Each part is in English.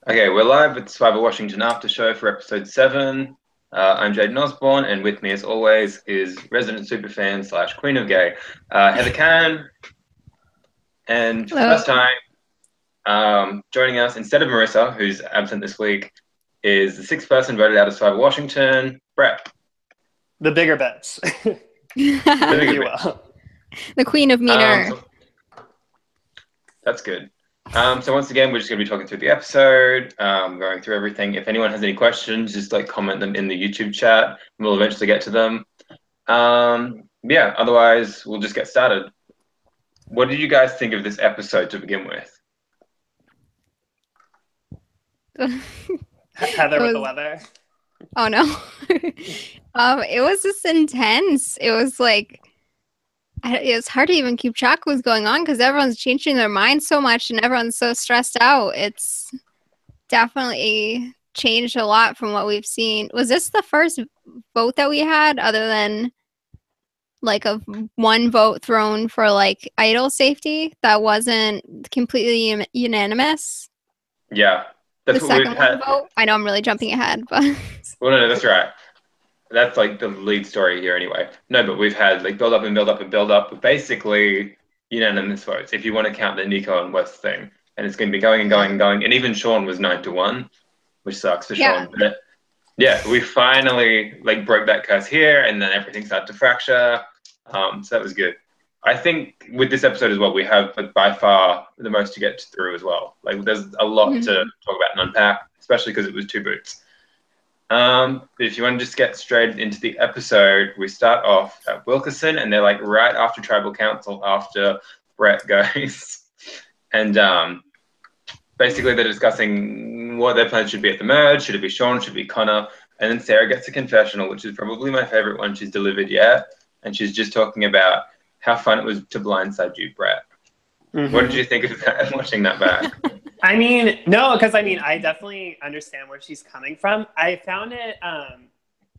Okay, we're live with the Survivor Washington After Show for episode 7. I'm Jaden Osborne, and with me, as always, is resident superfan slash Queen of Gay, Heather Cannon. And for the Hello. first time, joining us instead of Marissa, who's absent this week, is the sixth person voted out of Survivor Washington, Brett. The bigger bets, The if bigger you bit. will. The queen of meaner. That's good. So once again, we're just going to be talking through the episode, going through everything. If anyone has any questions, just comment them in the YouTube chat, and we'll eventually get to them. Yeah, otherwise, we'll just get started. What did you guys think of this episode to begin with? Heather with the weather. Oh no. It was just intense. It was like it was hard to even keep track of what's going on because everyone's changing their mind so much and everyone's so stressed out. It's definitely changed a lot from what we've seen. Was this the first vote that we had other than like a one vote thrown for like idol safety that wasn't completely unanimous? Yeah, The that's what we've second one had. vote? I know I'm really jumping ahead, but Well, no, that's right. That's like the lead story here anyway. No, but we've had like build up and build up and build up, but basically unanimous votes if you want to count the Nico and West thing. And it's going to be going and going and going. And even Sean was 9-1, which sucks for yeah. Sean. But yeah, we finally like broke that curse here, and then everything started to fracture. So that was good. I think with this episode as well, we have like, by far the most to get through as well. Like there's a lot to talk about and unpack, especially because it was two boots. But if you want to just get straight into the episode, we start off at Wilkerson, and they're like right after Tribal Council, after Brett goes, and basically they're discussing what their plans should be at the merge. Should it be Sean? Should it be Connor? And then Sarah gets a confessional, which is probably my favorite one she's delivered yet, and she's just talking about how fun it was to blindside you, Brett. Mm-hmm. What did you think of that, watching that back? I mean, no, because I mean, I definitely understand where she's coming from. I found it,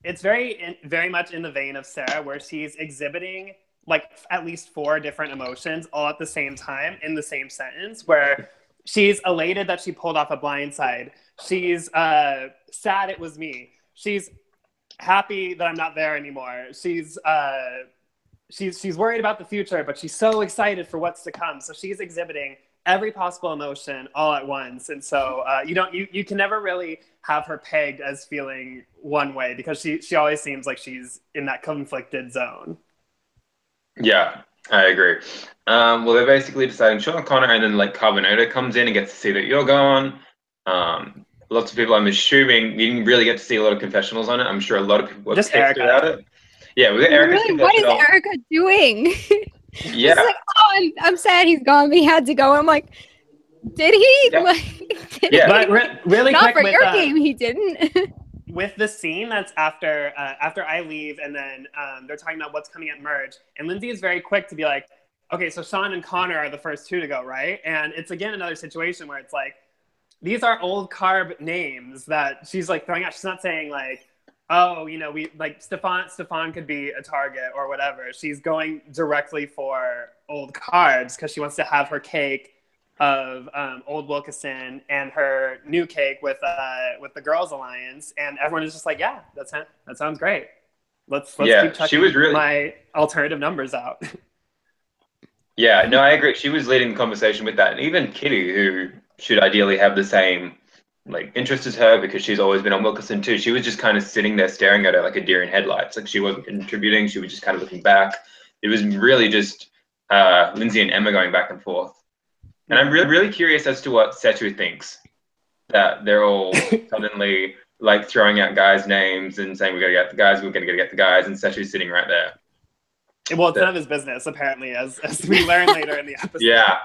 it's very much in the vein of Sarah, where she's exhibiting like at least 4 different emotions all at the same time in the same sentence, where she's elated that she pulled off a blindside. She's sad it was me. She's happy that I'm not there anymore. She's worried about the future, but she's so excited for what's to come. So she's exhibiting every possible emotion all at once. And so you can never really have her pegged as feeling one way, because she always seems like she's in that conflicted zone. Yeah, I agree. Well, they're basically deciding Sean Connor, and then like Paranoia comes in and gets to see that you're gone. Lots of people, I'm assuming, you didn't really get to see a lot of confessionals on it. I'm sure a lot of people were just pissed Erica about it. Yeah, we got Erica's really, what is Erica doing? Yeah. Like, oh, I'm sad he's gone, but he had to go. I'm like, did he? Yeah. Like, did he? But really not quick for your game, he didn't. With the scene that's after I leave, and then they're talking about what's coming at merge, and Lindsay is very quick to be like, okay, so Sean and Connor are the first 2 to go, right? And it's again another situation where it's like, these are old carb names that she's like throwing out. She's not saying like, oh, we like Stefan could be a target or whatever. She's going directly for old cards because she wants to have her cake of old Wilkerson and her new cake with the Girls Alliance, and everyone is just like, yeah, that sounds great. Let's keep checking my alternative numbers out. Yeah, no, I agree. She was leading the conversation with that, and even Kitty, who should ideally have the same like interest as her because she's always been on Wilkerson too. She was just kind of sitting there staring at her like a deer in headlights. Like she wasn't contributing. She was just kind of looking back. It was really just Lindsay and Emma going back and forth. And I'm really curious as to what Setu thinks, that they're all suddenly like throwing out guys' names and saying, we're going to get the guys, we're going to get the guys, and Setu's sitting right there. Well, it's none of his business, apparently, as we learn later in the episode. Yeah.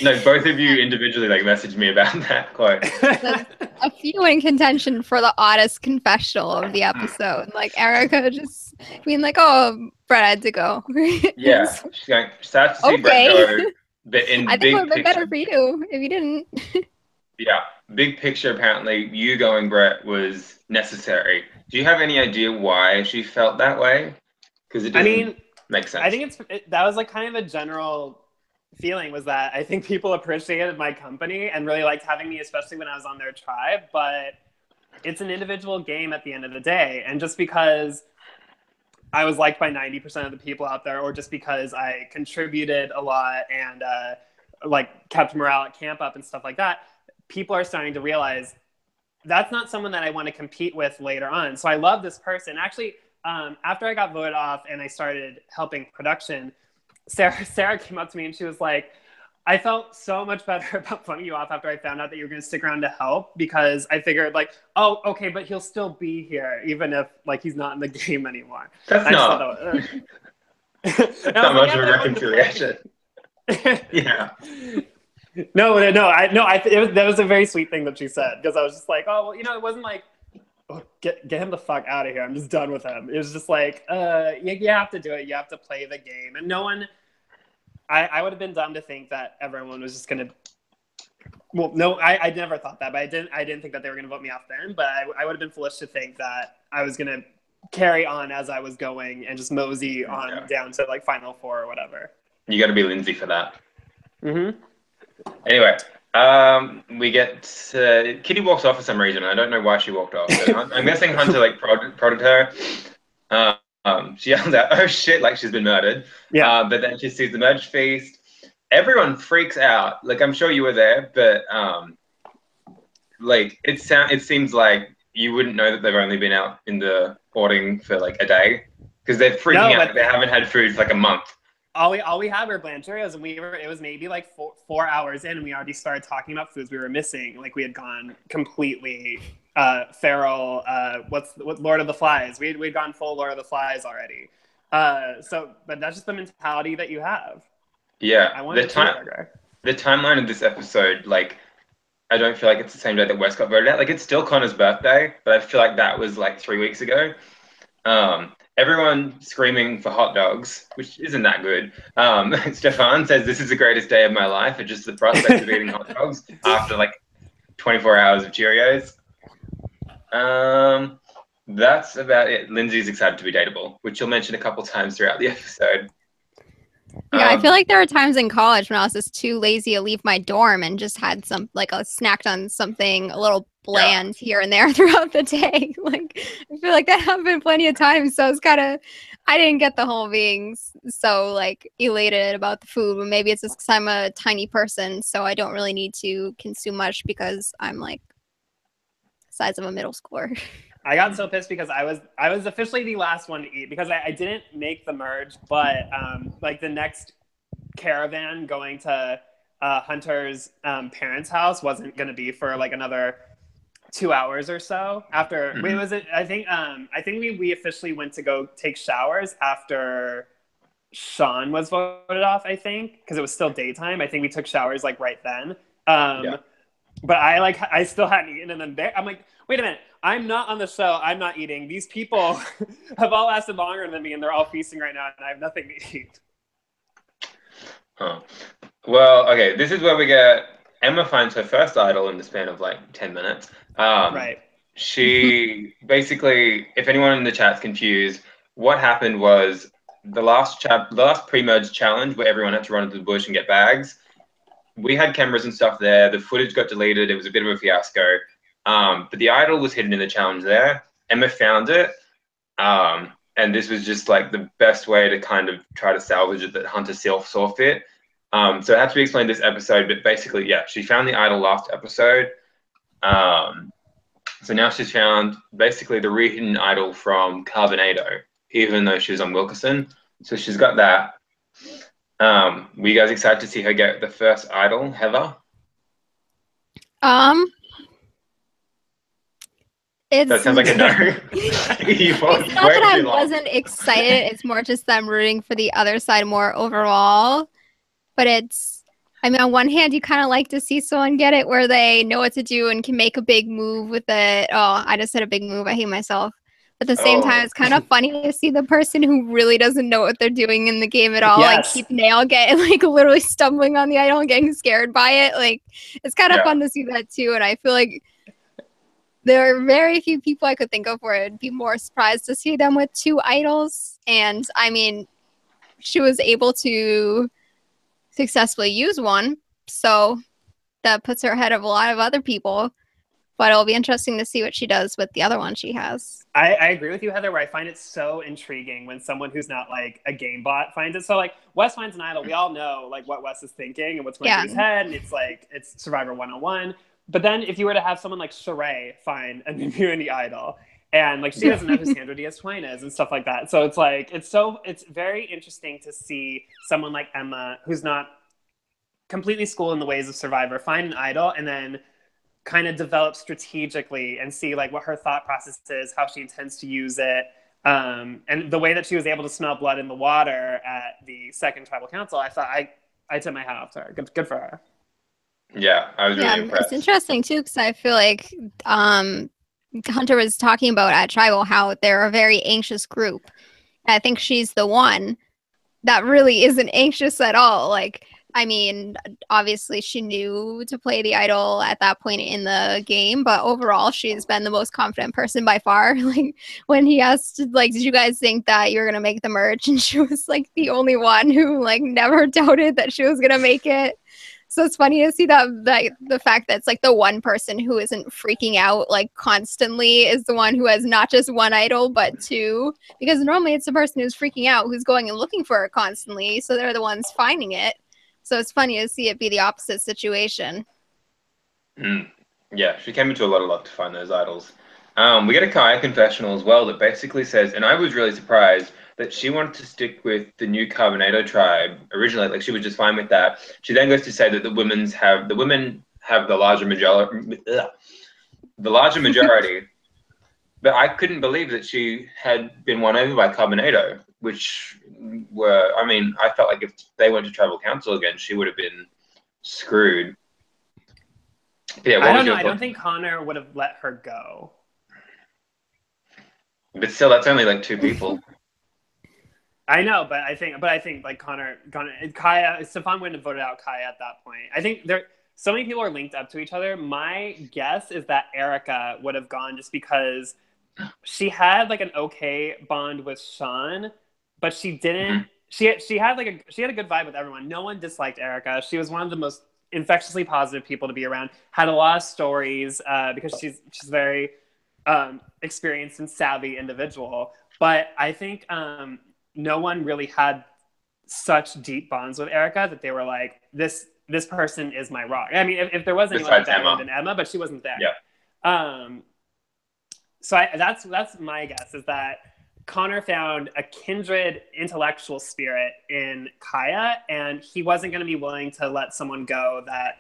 No, both of you individually like messaged me about that quote. A few in contention for the oddest confessional of the episode. Like Erica just being like, oh, Brett had to go. Yeah. She's going, sad to see Brett go. But in I think it would have been better for you if you didn't. Yeah. Big picture, apparently, you going, Brett, was necessary. Do you have any idea why she felt that way? Because it doesn't make sense. I think that was like kind of a general feeling was that I think people appreciated my company and really liked having me, especially when I was on their tribe. But it's an individual game at the end of the day. And just because I was liked by 90% of the people out there, or just because I contributed a lot and like kept morale at camp up and stuff like that, people are starting to realize that's not someone that I want to compete with later on. So I love this person. Actually, after I got voted off and I started helping production, Sarah came up to me and she was like, I felt so much better about voting you off after I found out that you were going to stick around to help, because I figured like, oh, okay, but he'll still be here even if like he's not in the game anymore. That's not. That's not much of a reconciliation. Yeah. No. That was a very sweet thing that she said, because I was just like, oh, well, it wasn't like, oh, get him the fuck out of here, I'm just done with him. It was just like, you have to do it. You have to play the game, and no one. I would have been dumb to think that everyone was just gonna. Well, no, I never thought that, but I didn't think that they were gonna vote me off then. But I would have been foolish to think that I was gonna carry on as I was going and just mosey on down to like Final Four or whatever. You got to be Lindsay for that. Mm-hmm. Anyway, we get Kitty walks off for some reason. I don't know why she walked off. I'm guessing Hunter like prodded her. She yells out, "Oh shit!" like she's been murdered. Yeah. But then she sees the merge feast. Everyone freaks out. Like, I'm sure you were there, but like it seems like you wouldn't know that they've only been out in the Orting for like a day, because they're freaking out. They haven't had food for like a month. All we had were Blancherios, and it was maybe like 4 hours in, and we already started talking about foods we were missing. Like, we had gone completely feral. What's Lord of the Flies? We'd gone full Lord of the Flies already. But that's just the mentality that you have. Yeah, the timeline of this episode, like, I don't feel like it's the same day that West got voted out. Like, it's still Connor's birthday, but I feel like that was like 3 weeks ago. Everyone screaming for hot dogs, which isn't that good. Stefan says, "This is the greatest day of my life," and just the prospect of eating hot dogs after like 24 hours of Cheerios. That's about it. Lindsay's excited to be dateable, which she'll mention a couple times throughout the episode. Yeah, I feel like there were times in college when I was just too lazy to leave my dorm and just had snacked on something a little bland here and there throughout the day. Like, I feel like that happened plenty of times. So it's I didn't get the whole being so like elated about the food, but maybe it's just because I'm a tiny person, so I don't really need to consume much because I'm like the size of a middle schooler. I got so pissed because I was officially the last one to eat, because I didn't make the merge, but like the next caravan going to Hunter's parents' house wasn't going to be for like another 2 hours or so after. Wait, was it? I think we officially went to go take showers after Sean was voted off. I think because it was still daytime. I think we took showers like right then. But I still hadn't eaten, and then I'm like, wait a minute, I'm not on the show. I'm not eating. These people have all lasted longer than me, and they're all feasting right now, and I have nothing to eat. Huh. Well, okay, this is where we get Emma finds her first idol in the span of like 10 minutes. Right. She basically, if anyone in the chat's confused, what happened was the last pre-merge challenge where everyone had to run into the bush and get bags. We had cameras and stuff there. The footage got deleted. It was a bit of a fiasco. But the idol was hidden in the challenge there. Emma found it. And this was just like the best way to kind of try to salvage it that Hunter saw fit. So it had to be explained this episode, but basically, yeah, she found the idol last episode. So now she's found basically the rehidden idol from Carbonado, even though she was on Wilkerson. So she's got that. Were you guys excited to see her get the first idol, Heather? That sounds like a no. It's not that I wasn't excited. It's more just that I'm rooting for the other side more overall. But on one hand, you kind of like to see someone get it where they know what to do and can make a big move with it. Oh, I just said a big move. I hate myself. But at the same time, it's kind of funny to see the person who really doesn't know what they're doing in the game at all. Yes. Like, keep literally stumbling on the idol and getting scared by it. Like, it's kind of fun to see that too. And I feel like there are very few people I could think of where I'd be more surprised to see them with 2 idols. And I mean, she was able to successfully use one. So that puts her ahead of a lot of other people. But it'll be interesting to see what she does with the other one she has. I agree with you, Heather, where I find it so intriguing when someone who's not like a game bot finds it. So like Wes finds an idol. We all know like what Wes is thinking and what's going through his head. And it's Survivor 101. But then if you were to have someone like Sheree find a community idol, and like she doesn't know who Sandra Diaz-Twain is and stuff like that. So it's like it's very interesting to see someone like Emma, who's not completely schooled in the ways of Survivor, find an idol and then kind of develop strategically and see like what her thought process is, how she intends to use it. And the way that she was able to smell blood in the water at the second tribal council, I thought I took my hat off to her. Good for her. Yeah, I was really impressed. It's interesting too, because I feel like Hunter was talking about at Tribal how they're a very anxious group. I think she's the one that really isn't anxious at all. Like, I mean, obviously she knew to play the idol at that point in the game, but overall she's been the most confident person by far. Like when he asked, like, did you guys think that you were gonna make the merge? And she was like the only one who like never doubted that she was gonna make it. So it's funny to see that the fact that it's like the one person who isn't freaking out like constantly is the one who has not just one idol but two, because normally it's the person who's freaking out who's going and looking for it constantly, so they're the ones finding it. So it's funny to see it be the opposite situation. Yeah, she came into a lot of luck to find those idols. We get a Kaya confessional as well that basically says, and I was really surprised that she wanted to stick with the new Carbonado tribe originally. Like she was just fine with that. She then goes to say that the women have the larger majority. But I couldn't believe that she had been won over by Carbonado, which I felt like if they went to tribal council again, she would have been screwed. Yeah, I don't know. I don't think Connor would have let her go. But still, that's only like two people. I know, but I think like Connor, Kaya, Stefan wouldn't have voted out Kaya at that point. I think so many people are linked up to each other. My guess is that Erica would have gone just because she had like an okay bond with Sean, but she didn't. Mm-hmm. She had a good vibe with everyone. No one disliked Erica. She was one of the most infectiously positive people to be around. Had a lot of stories because she's very experienced and savvy individual. But I think no one really had such deep bonds with Erica that they were like, this person is my rock. I mean, if there was anyone like that, it would have been Emma, but she wasn't there. Yeah. So that's my guess, is that Connor found a kindred intellectual spirit in Kaya, and he wasn't going to be willing to let someone go that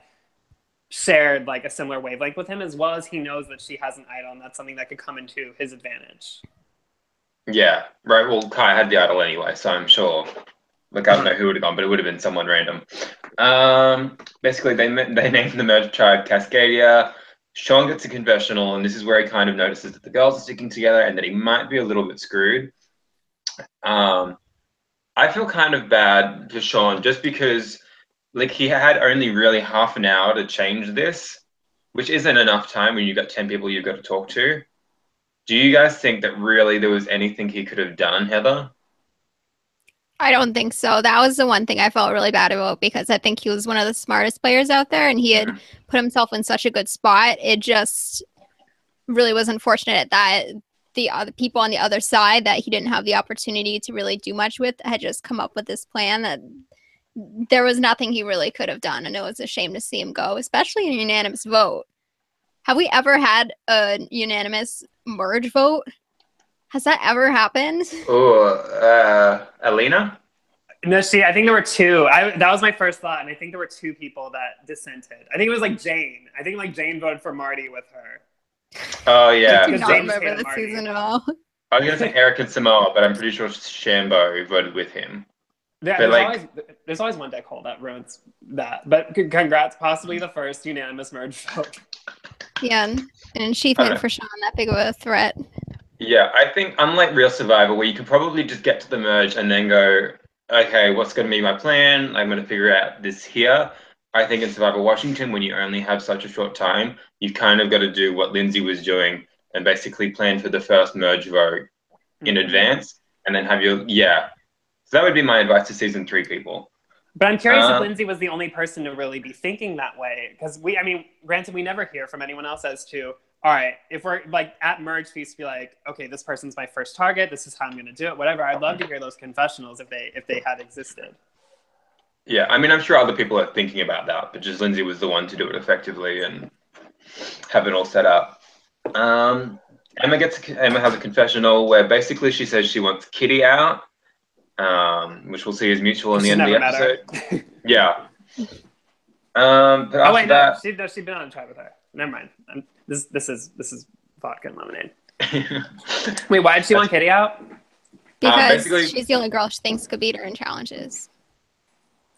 shared like a similar wavelength with him, as well as he knows that she has an idol, and that's something that could come into his advantage. Yeah, right. Well, Kaya had the idol anyway, so I'm sure. Like, I don't know who would have gone, but it would have been someone random. Basically, they named the merged tribe Cascadia. Sean gets a confessional, and this is where he kind of notices that the girls are sticking together and that he might be a little bit screwed. I feel kind of bad for Sean just because, like, he had only really half an hour to change this, which isn't enough time when you've got 10 people you've got to talk to. Do you guys think that really there was anything he could have done, Heather? I don't think so. That was the one thing I felt really bad about, because I think he was one of the smartest players out there and he had put himself in such a good spot. It just really was unfortunate that the other people on the other side that he didn't have the opportunity to really do much with had just come up with this plan that there was nothing he really could have done. And it was a shame to see him go, especially in a unanimous vote. Have we ever had a unanimous merge vote? Has that ever happened? Oh, Alina? No, I think there were two. That was my first thought, and I think there were two people that dissented. I think it was like Jane. I think like Jane voted for Marty with her. Oh, yeah. I do not remember the season at all. I was going to say Eric and Samoa, but I'm pretty sure Shambo voted with him. Yeah, there's always one deck hole that ruins that. But congrats, possibly the first unanimous merge vote. Yeah, an achievement for Sean, that big of a threat. Yeah, I think unlike Real Survivor, where you could probably just get to the merge and then go, okay, what's going to be my plan? I'm going to figure out this here. I think in Survivor Washington, when you only have such a short time, you've kind of got to do what Lindsay was doing and basically plan for the first merge vote in advance and then have your, So that would be my advice to season 3 people. But I'm curious if Lindsay was the only person to really be thinking that way. Because granted, we never hear from anyone else as to, all right, if we're like at Merge Feast, be like, okay, this person's my first target. This is how I'm going to do it. Whatever. I'd love to hear those confessionals if they had existed. Yeah, I mean, I'm sure other people are thinking about that, but just Lindsay was the one to do it effectively and have it all set up. Emma has a confessional where basically she says she wants Kitty out, which we'll see is mutual in the end of the episode. Yeah. But after that, she'd been on a try with her. Never mind. This is vodka and lemonade. Wait, why did she want Kitty out? Because she's the only girl she thinks could beat her in challenges.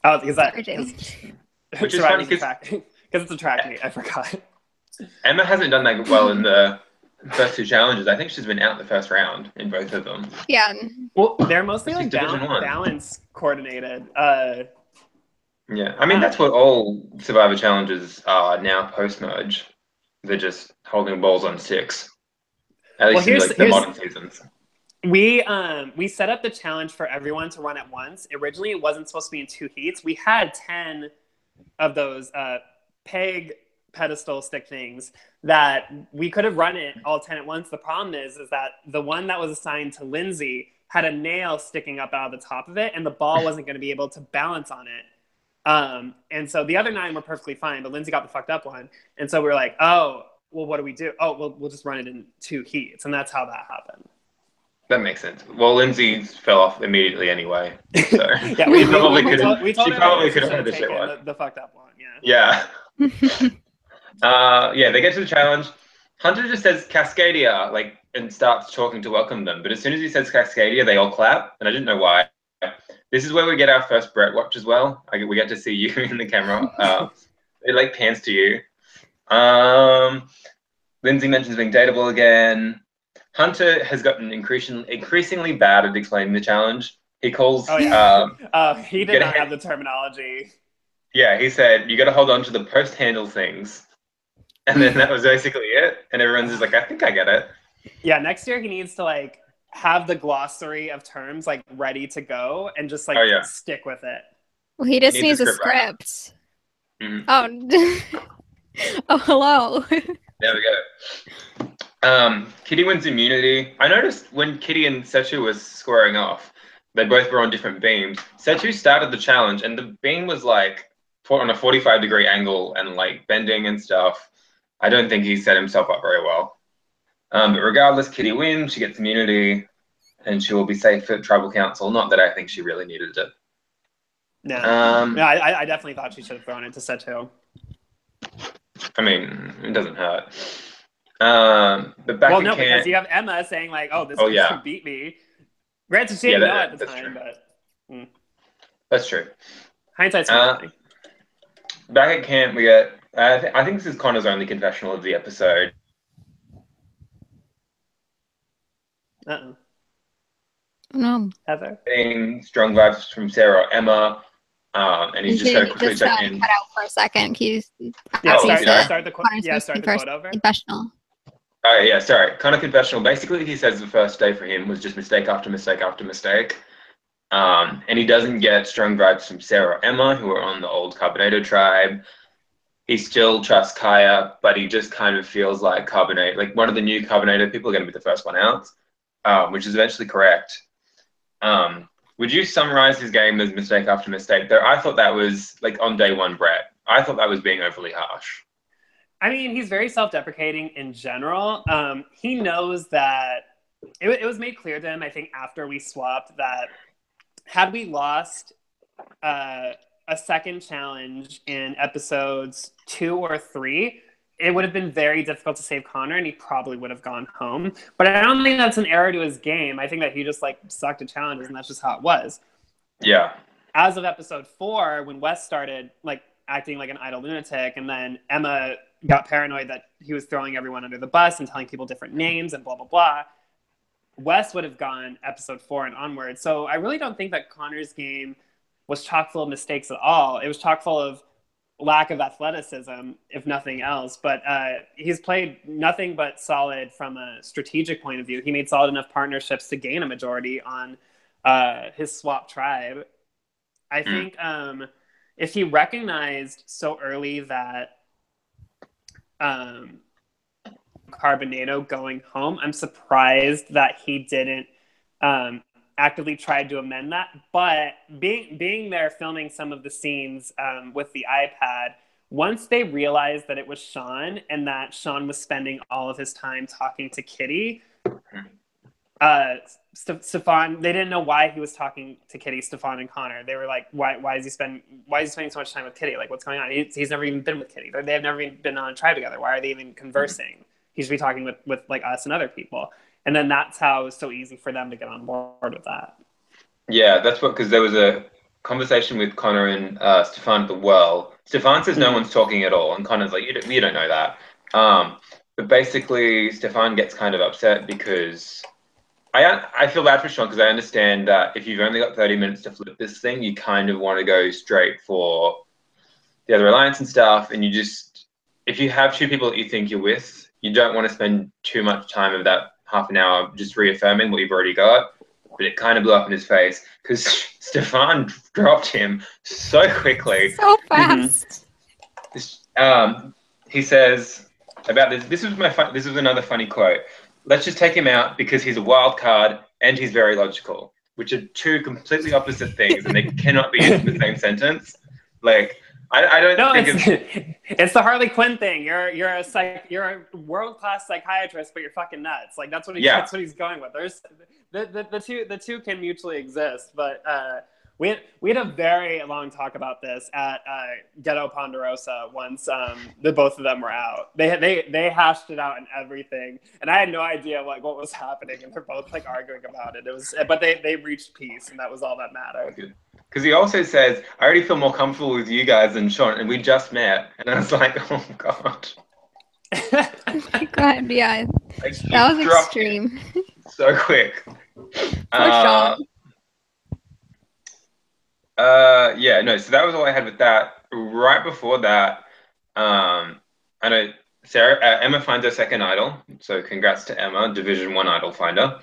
Oh, because which is funny because it's a track meet. I forgot. Emma hasn't done that well in the first 2 challenges. I think she's been out the first round in both of them. Yeah. Well, they're mostly like balance coordinated. Yeah, I mean that's what all Survivor challenges are now post-merge. They're just holding balls on sticks. At least in the modern seasons. We set up the challenge for everyone to run at once. Originally, it wasn't supposed to be in 2 heats. We had 10 of those peg pedestal stick things that we could have run it all 10 at once. The problem is that the one that was assigned to Lindsay had a nail sticking up out of the top of it, and the ball wasn't going to be able to balance on it. And so the other 9 were perfectly fine, but Lindsay got the fucked up one. And so we were like, oh, well, what do we do? Oh, we'll just run it in 2 heats. And that's how that happened. That makes sense. Well, Lindsay fell off immediately anyway. So yeah, we probably could have heard this shit the fucked up one. Yeah. Yeah. They get to the challenge. Hunter just says Cascadia, and starts talking to welcome them. But as soon as he says Cascadia, they all clap, and I didn't know why. This is where we get our first Brett watch as well. We get to see you in the camera. It pans to you. Lindsay mentions being dateable again. Hunter has gotten increasingly bad at explaining the challenge. He calls. Oh, yeah. He did not have the terminology. Yeah, he said you got to hold on to the post handle things, and then that was basically it. And everyone's just like, I think I get it. Yeah, next year he needs to have the glossary of terms ready to go and just stick with it. Well, he just needs a script. Mm-hmm. Oh, hello. There we go. Kitty wins immunity. I noticed when Kitty and Setu was squaring off, they both were on different beams. Setu started the challenge, and the beam was on a 45-degree angle and bending and stuff. I don't think he set himself up very well. But regardless, Kitty wins. She gets immunity, and she will be safe at Tribal Council. Not that I think she really needed it. No, I definitely thought she should have thrown it to Setu. I mean, it doesn't hurt. But back because you have Emma saying this person beat me. Granted, she didn't know at the time, but that's true. Hindsight's funny. Back at camp, we get. I think this is Connor's only confessional of the episode. Uh-oh. No. Heather. Getting strong vibes from Sarah or Emma. And he's just going to quickly check in. Cut out for a second. Start the quote over. Confessional. Oh, yeah, sorry. Connor confessional. Basically, he says the first day for him was just mistake after mistake after mistake. And he doesn't get strong vibes from Sarah or Emma, who are on the old Carbonator tribe. He still trusts Kaya, but he just kind of feels like one of the new Carbonator people are going to be the first one out, which is eventually correct. Would you summarize his game as mistake after mistake? Though I thought that was on day one, Brett. I thought that was being overly harsh. I mean, he's very self-deprecating in general. He knows that it was made clear to him, I think, after we swapped, that had we lost a second challenge in episodes 2 or 3, it would have been very difficult to save Connor, and he probably would have gone home. But I don't think that's an error to his game. I think that he just sucked at challenges, and that's just how it was. Yeah. As of episode 4, when Wes started acting like an idle lunatic, and then Emma got paranoid that he was throwing everyone under the bus and telling people different names and blah, blah, blah, Wes would have gone episode 4 and onward. So I really don't think that Connor's game was chock full of mistakes at all. It was chock full of lack of athleticism, if nothing else. But he's played nothing but solid from a strategic point of view. He made solid enough partnerships to gain a majority on his swap tribe. I think if he recognized so early that Carbonado going home, I'm surprised that he didn't actively try to amend that. But being there filming some of the scenes with the iPad, once they realized that it was Sean and that Sean was spending all of his time talking to Kitty, Stefan, they didn't know why he was talking to Kitty, Stefan and Connor. They were like, why is he spending so much time with Kitty? Like, what's going on? He's never even been with Kitty. They've never even been on a tribe together. Why are they even conversing? He should be talking with like us and other people. And then that's how it was so easy for them to get on board with that. Yeah, that's what, because there was a conversation with Connor and Stefan at the well. Stefan says no one's talking at all, and Connor's like, you don't know that. But basically, Stefan gets kind of upset because I feel bad for Sean, because I understand that if you've only got 30 minutes to flip this thing, you kind of want to go straight for the other alliance and stuff, and if you have two people that you think you're with, you don't want to spend too much time of that half an hour just reaffirming what you've already got. But it kind of blew up in his face because Stefan dropped him so quickly. So fast. He says about this. This was another funny quote. Let's just take him out because he's a wild card and he's very logical, which are two completely opposite things, and they cannot be used in the same sentence. Like, I don't think it's the Harley Quinn thing. You're a world-class psychiatrist, but you're fucking nuts. Like that's what he's going with. There's the two can mutually exist, but we had a very long talk about this at Ghetto Ponderosa once the both of them were out. They hashed it out and everything, and I had no idea like what was happening, and they're both like arguing about it. But they reached peace, and that was all that mattered. Because he also says, I already feel more comfortable with you guys than Sean, and we just met. And I was like, oh, God. Oh, my God, yeah. That was extreme. So quick. Poor Sean. Yeah, no, so that was all I had with that. Right before that, I know Emma finds her second idol. So congrats to Emma, Division 1 idol finder.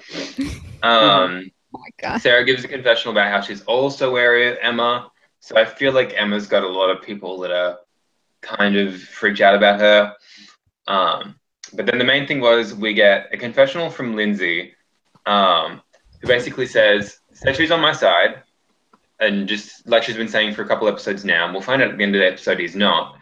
Oh my God. Sarah gives a confessional about how she's also wary of Emma. So I feel like Emma's got a lot of people that are kind of freaked out about her. But then the main thing was we get a confessional from Lindsay, who basically says she's on my side. And just like she's been saying for a couple episodes now, and we'll find out at the end of the episode he's not.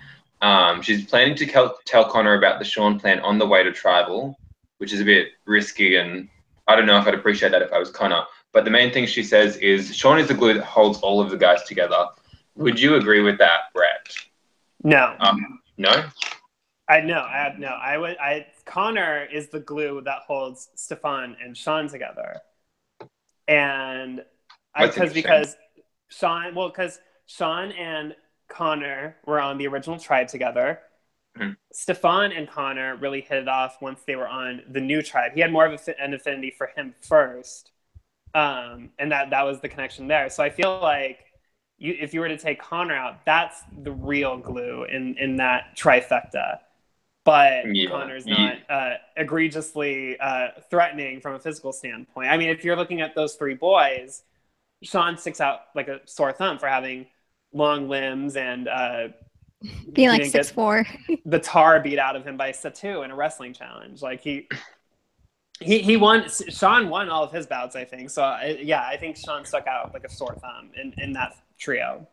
She's planning to tell Connor about the Sean plan on the way to tribal, which is a bit risky, and I don't know if I'd appreciate that if I was Connor. But the main thing she says is Sean is the glue that holds all of the guys together. Would you agree with that, Brett? No. No? Connor is the glue that holds Stefan and Sean together. And because Sean and Connor were on the original tribe together. Mm-hmm. Stefan and Connor really hit it off once they were on the new tribe. He had more of an affinity for him first. And that was the connection there. So I feel like if you were to take Connor out, that's the real glue in that trifecta. But Connor's not egregiously threatening from a physical standpoint. I mean, if you're looking at those three boys, Sean sticks out like a sore thumb for having long limbs and being like 6'4". The tar beat out of him by Satu in a wrestling challenge. Like he won. Sean won all of his bouts, I think. So I think Sean stuck out like a sore thumb in that trio.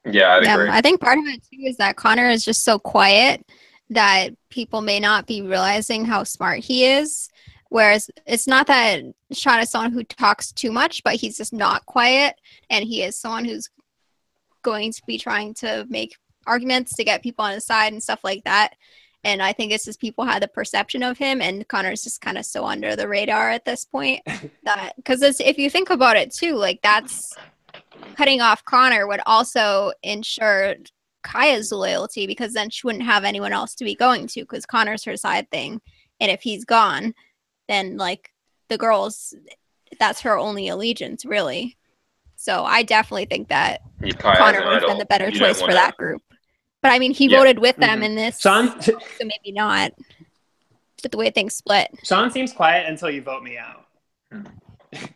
Yeah, I'd agree. I think part of it too is that Connor is just so quiet that people may not be realizing how smart he is. Whereas it's not that Sean is someone who talks too much, but he's just not quiet, and he is someone who's going to be trying to make arguments to get people on his side and stuff like that. And I think it's just people had the perception of him, and Connor's just kind of so under the radar at this point that because if you think about it too, like that's cutting off Connor would also ensure Kaya's loyalty, because then she wouldn't have anyone else to be going to because Connor's her side thing, and if he's gone, then like the girls, that's her only allegiance really. So I definitely think that Connor would have been the better choice for that group. But I mean, he voted with them in this, so maybe not. But the way things split. Sean seems quiet until you vote me out.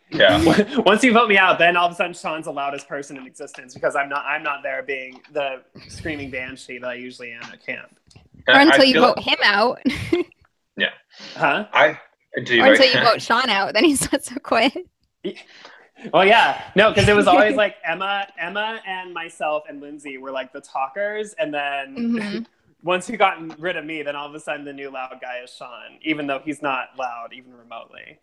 Yeah. Once you vote me out, then all of a sudden Sean's the loudest person in existence because I'm not there being the screaming banshee that I usually am at camp. Or until you feel vote him out. Yeah. Huh? Or until you vote Sean out, then he's not so quiet. Well, yeah, no, because it was always like Emma, and myself and Lindsay were like the talkers, and then once you got rid of me, then all of a sudden the new loud guy is Sean, even though he's not loud even remotely.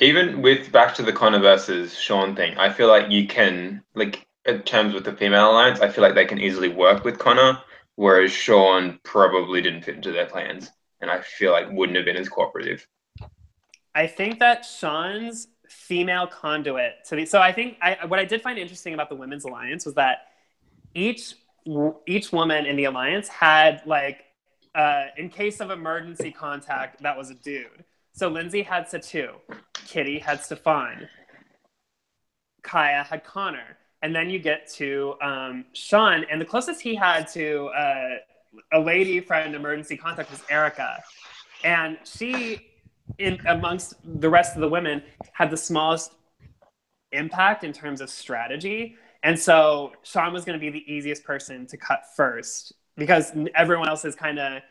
Even with back to the Connor versus Sean thing, I feel like you can, like, in terms with the female alliance, I feel like they can easily work with Connor, whereas Sean probably didn't fit into their plans, and I feel like wouldn't have been as cooperative. I think that Sean's female conduit to the, so I think what I did find interesting about the women's alliance was that each woman in the alliance had like in case of emergency contact that was a dude. So Lindsay had Satu, Kitty had Stefan, Kaya had Connor, and then you get to Sean, and the closest he had to a lady friend emergency contact was Erica, and she, in amongst the rest of the women, had the smallest impact in terms of strategy. And so Sean was going to be the easiest person to cut first because everyone else is kind of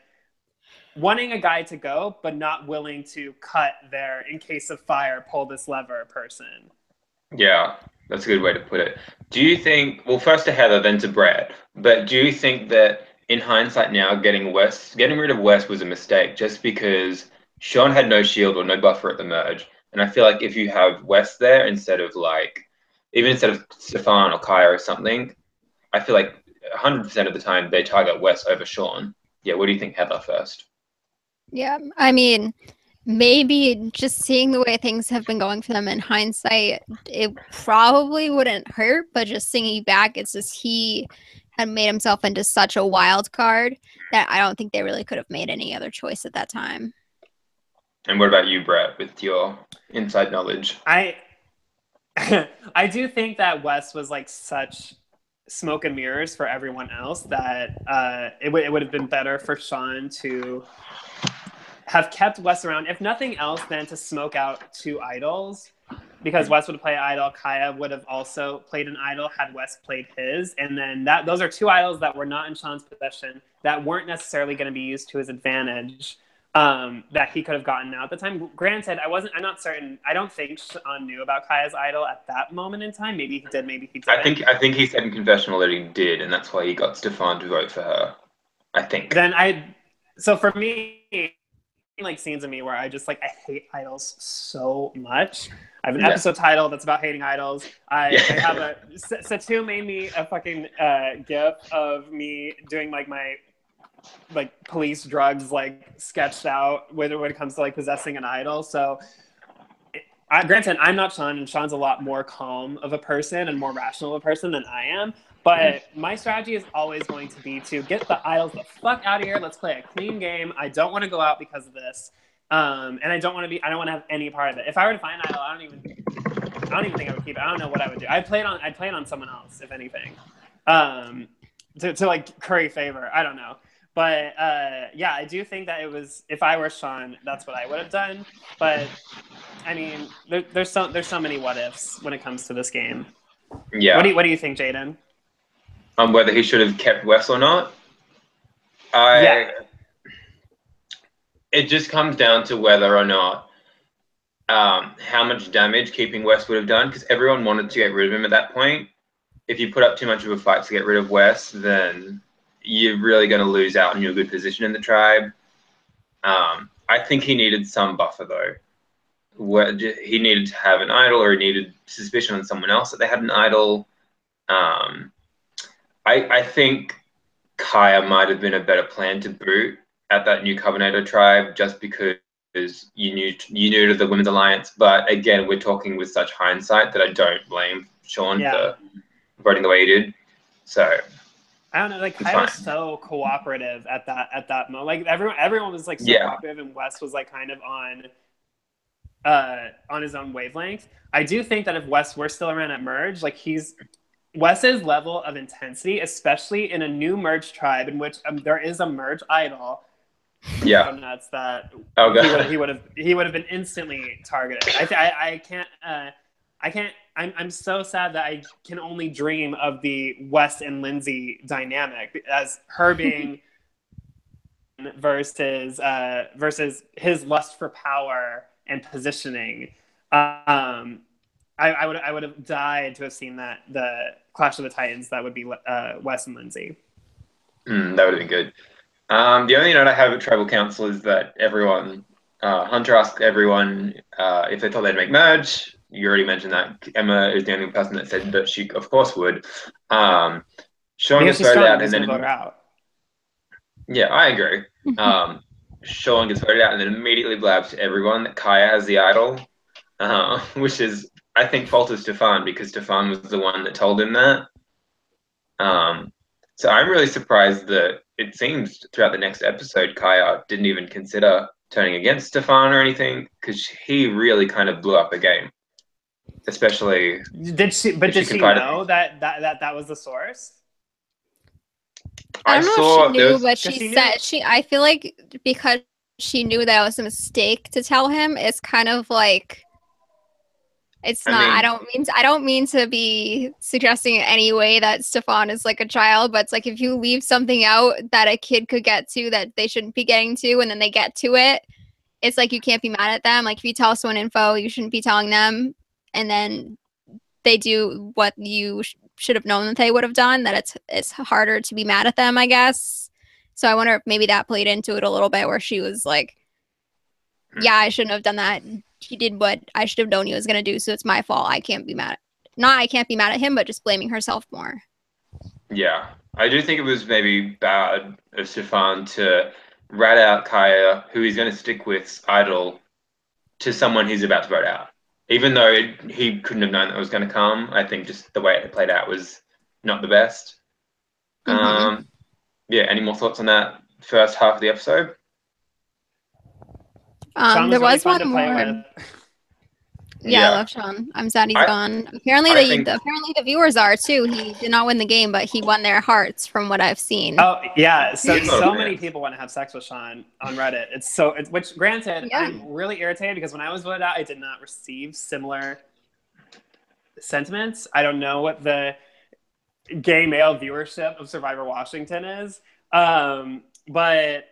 wanting a guy to go, but not willing to cut their, in case of fire, pull this lever person. Yeah, that's a good way to put it. Do you think, well, first to Heather, then to Brad, but do you think that in hindsight now, getting rid of Wes was a mistake just because Sean had no shield or no buffer at the merge? And I feel like if you have Wes there instead of Stefan or Kaya or something, I feel like 100% of the time they target Wes over Sean. Yeah, what do you think, Heather, first? Yeah, I mean, maybe just seeing the way things have been going for them in hindsight, it probably wouldn't hurt, but just thinking back, it's just he had made himself into such a wild card that I don't think they really could have made any other choice at that time. And what about you, Brett, with your inside knowledge? I do think that Wes was like such smoke and mirrors for everyone else that it would have been better for Sean to have kept Wes around, if nothing else, than to smoke out two idols, because Wes would play idol, Kaya would have also played an idol had Wes played his, and then those are two idols that were not in Sean's possession that weren't necessarily going to be used to his advantage. That he could have gotten now at the time. Granted, I'm not certain. I don't think Sean knew about Kaya's idol at that moment in time. Maybe he did, maybe he didn't. I think he said in confessional that he did, and that's why he got Stefan to vote for her. I think. So for me, like scenes of me where I just like I hate idols so much. I have an episode title that's about hating idols. I have Satu made me a fucking gif of me doing like my police drugs like sketched out when it comes to like possessing an idol. So granted, I'm not Sean, and Sean's a lot more calm of a person and more rational of a person than I am. But my strategy is always going to be to get the idols the fuck out of here. Let's play a clean game. I don't want to go out because of this. And I don't want to have any part of it. If I were to find an idol, I don't even think I would keep it. I don't know what I would do. I'd play it on someone else, if anything. To like curry favor. I don't know. But yeah, I do think that it was, if I were Sean, that's what I would have done. But I mean, there's so many what ifs when it comes to this game. Yeah. What do you think, Jaden? Whether he should have kept Wes or not? It just comes down to whether or not how much damage keeping Wes would have done, because everyone wanted to get rid of him at that point. If you put up too much of a fight to get rid of Wes, then you're really going to lose out on your good position in the tribe. I think he needed some buffer, though. He needed to have an idol, or he needed suspicion on someone else that they had an idol. I think Kaya might have been a better plan to boot at that new Covenanter tribe, just because you knew to the Women's Alliance. But again, we're talking with such hindsight that I don't blame Sean for voting the way he did. So I don't know, like Kaya was so cooperative at that moment. Like everyone was like so cooperative, and Wes was like kind of on his own wavelength. I do think that if Wes were still around at Merge, like Wes's level of intensity, especially in a new Merge tribe in which there is a Merge idol, Yeah. So nuts that Oh god. he would have been instantly targeted. I can't. I'm so sad that I can only dream of the Wes and Lindsay dynamic as her being versus his lust for power and positioning. I would have died to have seen that the Clash of the Titans. That would be Wes and Lindsay. That would have been good. The only note I have at Tribal Council is that everyone, Hunter asked everyone if they thought they'd make merge. You already mentioned that. Emma is the only person that said that she, of course, would. Sean Because gets she's voted strong, out, who's and going to vote her then out? yeah, I agree. Sean gets voted out, and then immediately blabs to everyone that Kaya has the idol, which is, I think, fault of Stefan because Stefan was the one that told him that. So I'm really surprised that it seems throughout the next episode, Kaya didn't even consider turning against Stefan or anything because he really kind of blew up a game, especially. Did she know that was the source? I don't know if she knew, but I feel like because she knew that it was a mistake to tell him, it's kind of like. It's not. I don't mean to be suggesting in any way that Stefan is like a child, but it's like if you leave something out that a kid could get to that they shouldn't be getting to, and then they get to it, it's like you can't be mad at them. Like if you tell someone info, you shouldn't be telling them, and then they do what you should have known that they would have done. That it's harder to be mad at them, I guess. So I wonder if maybe that played into it a little bit, where she was like, "Yeah, I shouldn't have done that. He did what I should have known he was going to do, so it's my fault. I can't be mad at him, but just blaming herself more." Yeah, I do think it was maybe bad of Stefan to rat out Kaya, who he's going to stick with idol, to someone he's about to vote out. Even though he couldn't have known that was going to come, I think just the way it played out was not the best. Mm-hmm. Yeah, any more thoughts on that first half of the episode? Sean there was really one more. Yeah, I love Sean. I'm sad he's gone. Apparently the viewers are too. He did not win the game, but he won their hearts from what I've seen. Oh yeah, so many people want to have sex with Sean on Reddit. Which granted, yeah. I'm really irritated because when I was voted out, I did not receive similar sentiments. I don't know what the gay male viewership of Survivor Washington is, but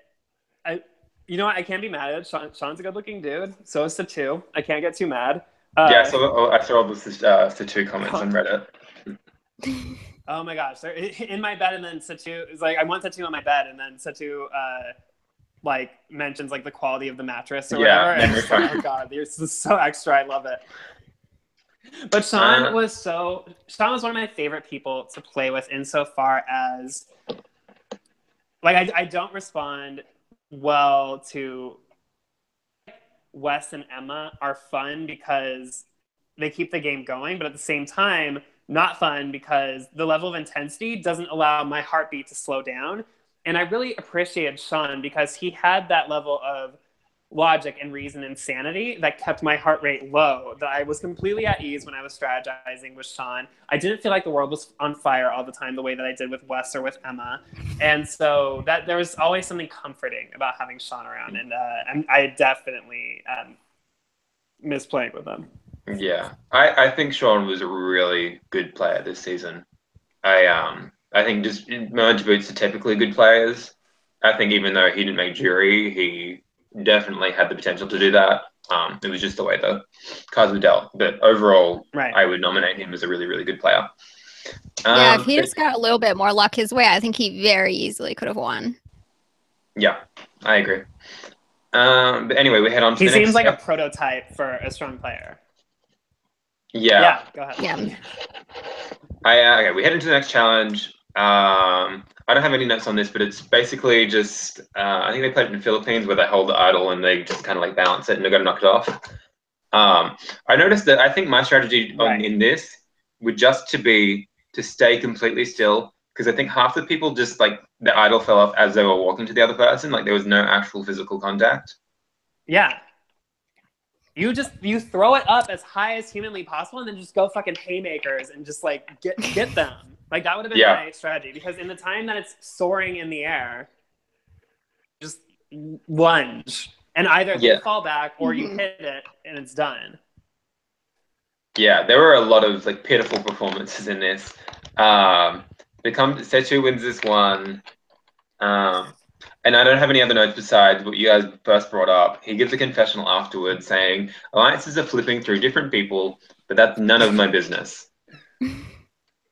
you know what? I can't be mad at it. Sean's a good-looking dude. So is Satu. I can't get too mad. Yeah, so I saw all the Satu comments on Reddit. Oh my gosh! So in my bed, and then Satu is like, I want Satu on my bed, and then Satu like mentions like the quality of the mattress or whatever. And it's like, oh god, this is so extra. I love it. But Sean was one of my favorite people to play with insofar as like I don't respond well to Wes and Emma are fun because they keep the game going, but at the same time not fun because the level of intensity doesn't allow my heartbeat to slow down. And I really appreciated Sean because he had that level of logic and reason and sanity that kept my heart rate low, that I was completely at ease when I was strategizing with Sean. I didn't feel like the world was on fire all the time the way that I did with Wes or with Emma. And so that there was always something comforting about having Sean around. And I definitely miss playing with him. Yeah, I think Sean was a really good player this season. I think just merge boots are typically good players. I think even though he didn't make jury, he definitely had the potential to do that. It was just the way the cards were dealt. But overall, right. I would nominate him as a really, really good player. Yeah, if he just got a little bit more luck his way, I think he very easily could have won. Yeah, I agree. But anyway, we head on to the next. He seems like a prototype for a strong player. Yeah. Go ahead. Yeah. Okay, we head into the next challenge. I don't have any notes on this, but it's basically just I think they played it in the Philippines where they hold the idol and they just kind of like balance it and they're going to knock it off. I noticed that I think my strategy in this would just to stay completely still, because I think half the people just like the idol fell off as they were walking to the other person, like there was no actual physical contact. Yeah. You throw it up as high as humanly possible and then just go fucking haymakers and just like get them. Like that would have been my strategy, because in the time that it's soaring in the air, just lunge, and either they Yeah. fall back or you hit it and it's done. Yeah, there were a lot of like pitiful performances in this. Setu wins this one. And I don't have any other notes besides what you guys first brought up. He gives a confessional afterwards saying, alliances are flipping through different people, but that's none of my business.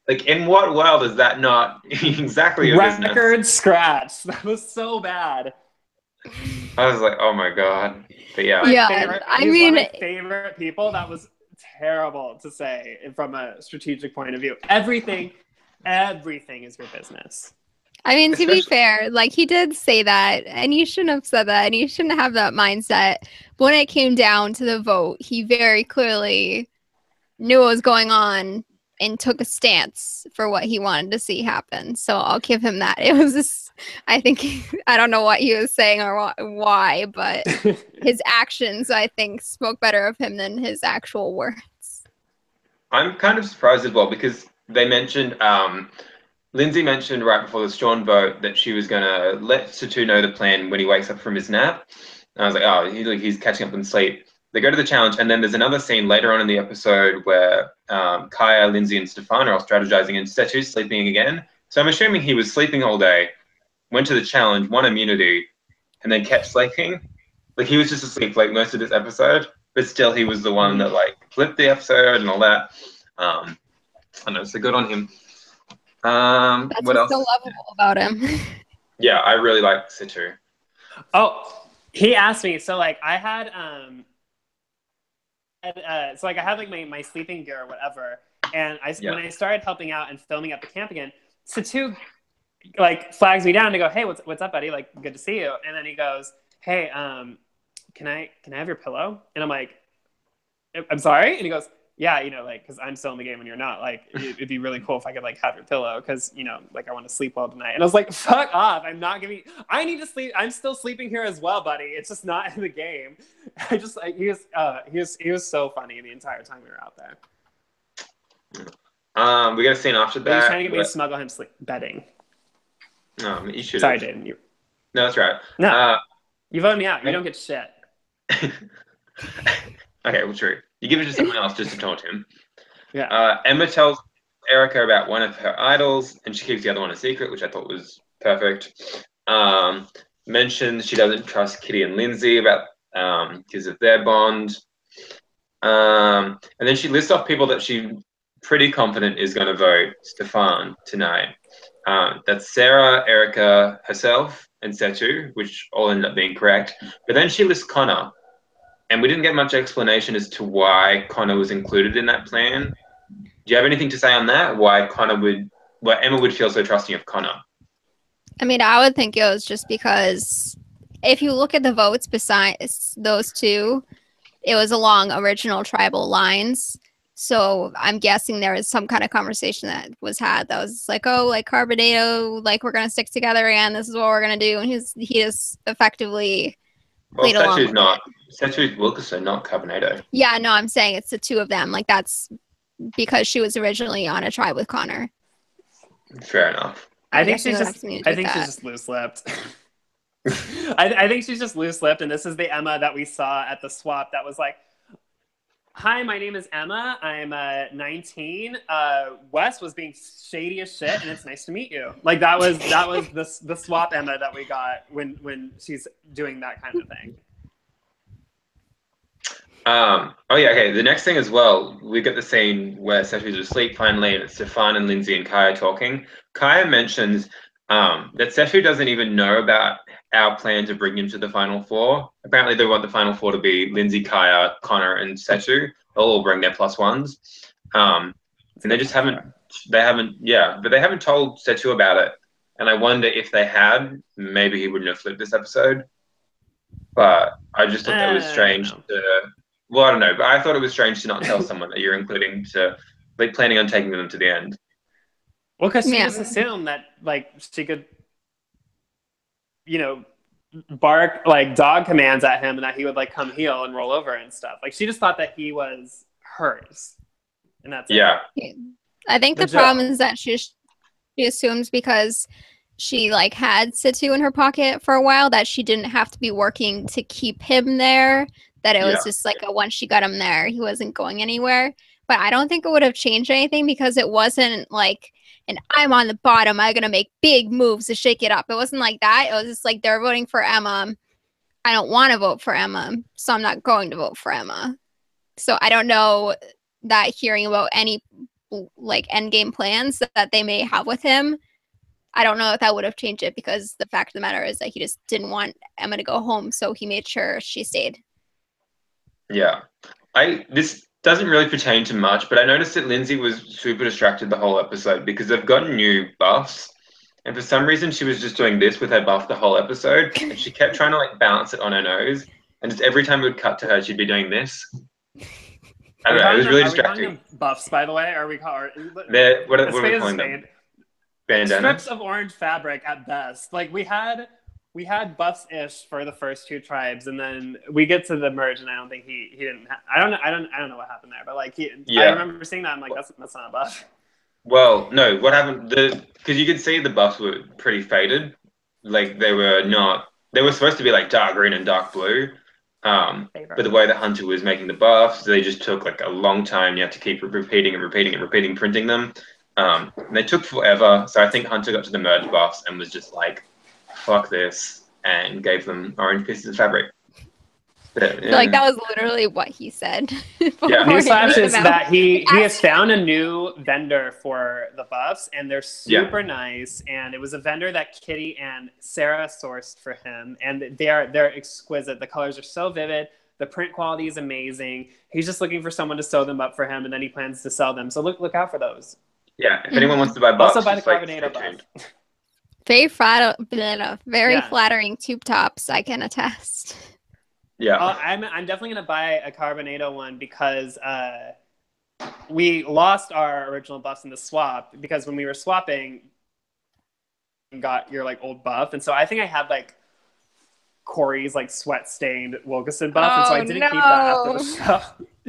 Like, in what world is that not exactly your business? Record scratch. That was so bad. I was like, oh my God. But yeah. He's one of my favorite people. That was terrible to say from a strategic point of view. Everything is your business. I mean, to be fair, like, he did say that, and you shouldn't have said that, and you shouldn't have that mindset. But when it came down to the vote, he very clearly knew what was going on and took a stance for what he wanted to see happen. So I'll give him that. It was just, I think, I don't know what he was saying or why, but his actions, I think, spoke better of him than his actual words. I'm kind of surprised as well, because they mentioned, Lindsay mentioned right before the Sean vote that she was going to let Satu know the plan when he wakes up from his nap. And I was like, oh, he's catching up on sleep. They go to the challenge, and then there's another scene later on in the episode where Kaya, Lindsay, and Stefan are all strategizing, and Statu's sleeping again. So I'm assuming he was sleeping all day, went to the challenge, won immunity, and then kept sleeping. Like, he was just asleep like most of this episode, but still he was the one that like flipped the episode and all that. I know, so good on him. That's what else? So lovable about him. Yeah, I really like Situ. Oh, he asked me. So like I had I had like my sleeping gear or whatever, and when I started helping out and filming at the camp again, Situ like flags me down to go, hey, what's up, buddy? Like, good to see you. And then he goes, hey, can I have your pillow? And I'm like, I'm sorry. And he goes, yeah, like, because I'm still in the game and you're not. Like, it'd be really cool if I could like have your pillow, because like I want to sleep well tonight. And I was like, fuck off! I need to sleep. I'm still sleeping here as well, buddy. It's just not in the game. He was so funny the entire time we were out there. We got a scene after that. He's trying to get me to smuggle him bedding. No, you should. Sorry, Jaden. No, that's right. No, you voted me out. You don't get shit. Okay, well, true. You give it to someone else just to taunt him. Yeah. Emma tells Erica about one of her idols, and she keeps the other one a secret, which I thought was perfect. Mentions she doesn't trust Kitty and Lindsay about because of their bond. And then she lists off people that she's pretty confident is going to vote Stefan tonight. That's Sarah, Erica, herself, and Setu, which all ended up being correct. But then she lists Connor. And we didn't get much explanation as to why Connor was included in that plan. Do you have anything to say on that? Why Emma would feel so trusting of Connor? I mean, I would think it was just because if you look at the votes besides those two, it was along original tribal lines. So I'm guessing there was some kind of conversation that was had that was like, oh, like Carbonado, like we're going to stick together and this is what we're going to do. And he just effectively played along with it. Setu's Wilkerson, not Carbonado. Yeah, no, I'm saying it's the two of them. Like, that's because she was originally on a tribe with Connor. Fair enough. I think she's just loose-lipped. I think she's just loose-lipped, and this is the Emma that we saw at the swap that was like, hi, my name is Emma. I'm 19. Wes was being shady as shit, and it's nice to meet you. Like, that was the swap Emma that we got when she's doing that kind of thing. Okay. The next thing as well, we get the scene where Setu's asleep finally, and it's Stefan and Lindsay and Kaya talking. Kaya mentions that Setu doesn't even know about our plan to bring him to the Final Four. Apparently, they want the Final Four to be Lindsay, Kaya, Connor, and Setu. They'll all bring their +1s. And they just haven't told Setu about it. And I wonder if they had, maybe he wouldn't have flipped this episode. But I just thought that was strange well, I don't know, but I thought it was strange to not tell someone that you're including to, like, planning on taking them to the end. Well, because she just assumed that, like, she could, bark, like, dog commands at him and that he would, like, come heel and roll over and stuff. Like, she just thought that he was hers. And that's it. I think the problem is that she assumes because she like had Situ in her pocket for a while, that she didn't have to be working to keep him there, that it was just like once she got him there, he wasn't going anywhere. But I don't think it would have changed anything because it wasn't like and I'm on the bottom, I'm gonna make big moves to shake it up. It wasn't like that. It was just like they're voting for Emma. I don't want to vote for Emma, so I'm not going to vote for Emma. So I don't know that hearing about any like end game plans that they may have with him, I don't know if that would have changed it because the fact of the matter is that he just didn't want Emma to go home, so he made sure she stayed. Yeah. This doesn't really pertain to much, but I noticed that Lindsay was super distracted the whole episode because they've gotten new buffs. And for some reason, she was just doing this with her buff the whole episode. And she kept trying to like balance it on her nose. And just every time it would cut to her, she'd be doing this. I don't know. It was really distracting. Are we calling them buffs, by the way? Are we calling what are we calling them? Bandana? Strips of orange fabric at best. Like we had buffs-ish for the first two tribes, and then we get to the merge, and I don't think he didn't. I don't know what happened there, but like I remember seeing that. I'm like, that's not a buff. Well, no, what happened? Because you could see the buffs were pretty faded. Like they were supposed to be like dark green and dark blue. But the way that Hunter was making the buffs, they just took like a long time. You have to keep repeating, printing them. And they took forever. So I think Hunter got to the merge buffs and was just like, fuck this, and gave them orange pieces of fabric. But, I feel like that was literally what he said. Newsflash is that he has found a new vendor for the buffs, and they're super nice. And it was a vendor that Kitty and Sarah sourced for him, and they're exquisite. The colors are so vivid. The print quality is amazing. He's just looking for someone to sew them up for him, and then he plans to sell them. So look out for those. Yeah, if anyone wants to buy buffs, also buy the Carbonado buff. Very flattering tube tops, I can attest. Yeah, I'm definitely gonna buy a Carbonado one because we lost our original buffs in the swap because when we were swapping, you got your like old buff, and so I think I had like Corey's like sweat stained Wilkeson buff, and so I didn't keep that after the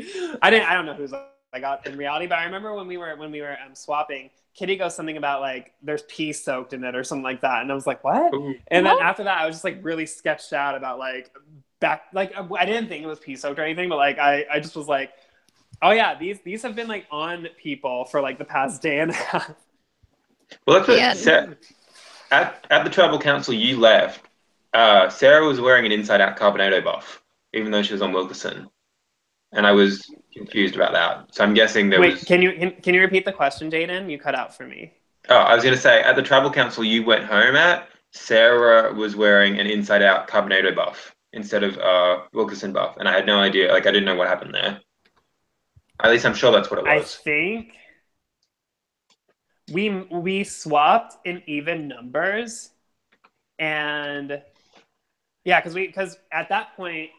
show. I don't know who's I got in reality, but I remember when we were swapping, Kitty goes something about like there's pee soaked in it or something like that, and I was like, what? And then after that, I was just like really sketched out about like I didn't think it was pee soaked or anything, but like I just was like, oh yeah, these have been like on people for like the past day and a half. Well, that's what at the tribal council you left. Sarah was wearing an inside out Carbonado buff, even though she was on Wilkeson. And I was confused about that. So I'm guessing there was... Wait, can you repeat the question, Jaden? You cut out for me. Oh, I was going to say, at the tribal council you went home at, Sarah was wearing an inside-out Carbonado buff instead of Wilkeson buff. And I had no idea. Like, I didn't know what happened there. At least I'm sure that's what it was. I think we swapped in even numbers. And... yeah, because at that point...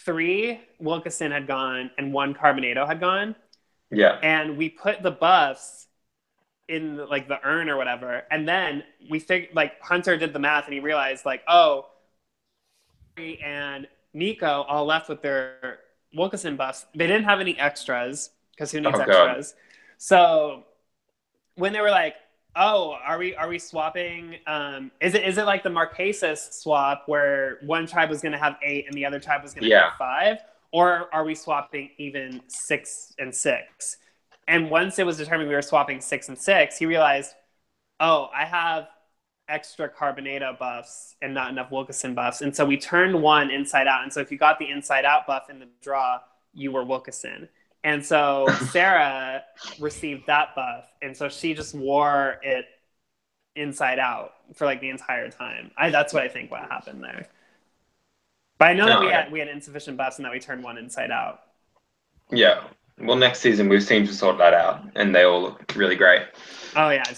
3 Wilkeson had gone and 1 Carbonado had gone. Yeah. And we put the buffs in like the urn or whatever. And then we figured like Hunter did the math and he realized like, oh, and Nico all left with their Wilkeson buffs. They didn't have any extras because who needs extras? God. So when they were like, oh, are we swapping? Is it like the Marquesas swap where one tribe was going to have 8 and the other tribe was going to have 5? Or are we swapping even 6 and 6? And once it was determined we were swapping 6 and 6, he realized, oh, I have extra Carbonado buffs and not enough Wilkeson buffs. And so we turned 1 inside out. And so if you got the inside out buff in the draw, you were Wilkeson. And so Sarah received that buff, and so she just wore it inside out for like the entire time. That's what I think what happened there. But I know that we had insufficient buffs and that we turned 1 inside out. Yeah. Well, next season we seem to sort that out, and they all look really great. Oh yeah, I'm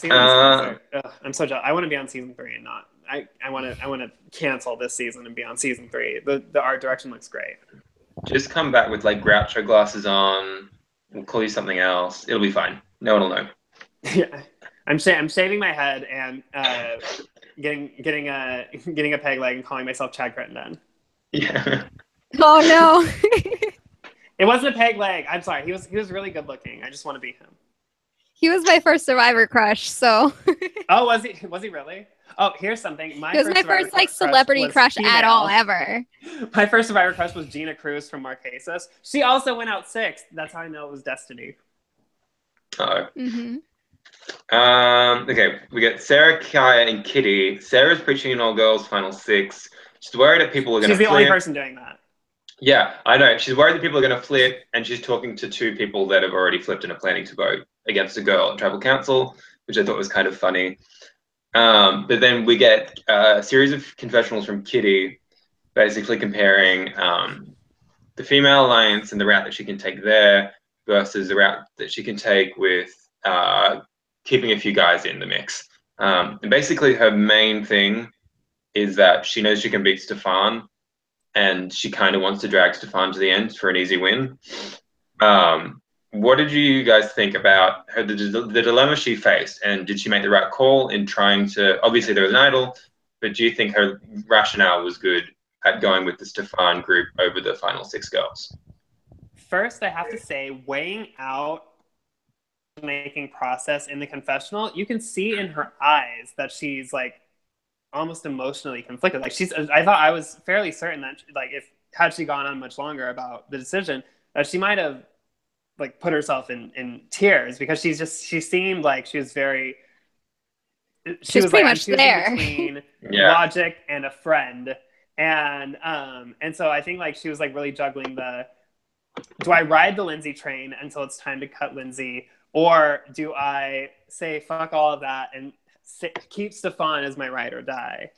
so jealous. I want to be on season 3 and not. I want to cancel this season and be on season 3. The art direction looks great. Just come back with like Groucho glasses on. We'll call you something else. It'll be fine. No one will know. Yeah, I'm shaving my head and getting a peg leg and calling myself Chad Crittenden. Yeah. Oh no. It wasn't a peg leg. I'm sorry. He was really good looking. I just want to be him. He was my first Survivor crush, so Oh, was he? Was he really? Oh, here's something. My he was first my Survivor first like crush celebrity was crush at all female. ever. My first Survivor crush was Gina Cruz from Marquesas. She also went out 6th. That's how I know it was destiny. Oh. Mm-hmm. Okay, we got Sarah, Kaya, and Kitty. Sarah's preaching in all girls final 6. She's worried that people are going to She's the flip. only person doing that. Yeah, I know. She's worried that people are going to flip, and she's talking to 2 people that have already flipped and are planning to vote against a girl at Tribal Council, which I thought was kind of funny. But then we get a series of confessionals from Kitty, basically comparing the female alliance and the route that she can take there versus the route that she can take with keeping a few guys in the mix. And basically, her main thing is that she knows she can beat Stefan, and she kind of wants to drag Stefan to the end for an easy win. What did you guys think about her, the dilemma she faced, and did she make the right call in trying to? Obviously, there was an idol, but do you think her rationale was good at going with the Stefan group over the final 6 girls? First, I have to say, weighing out the making process in the confessional, you can see in her eyes that she's like almost emotionally conflicted. Like I thought I was fairly certain that like if had she gone on much longer about the decision, that she might have like put herself in tears because she seemed like she was very. She was pretty like much she was there. in between Yeah. logic and a friend, and so I think like she was like really juggling do I ride the Lindsay train until it's time to cut Lindsay, or do I say fuck all of that and keep Stefan as my ride or die?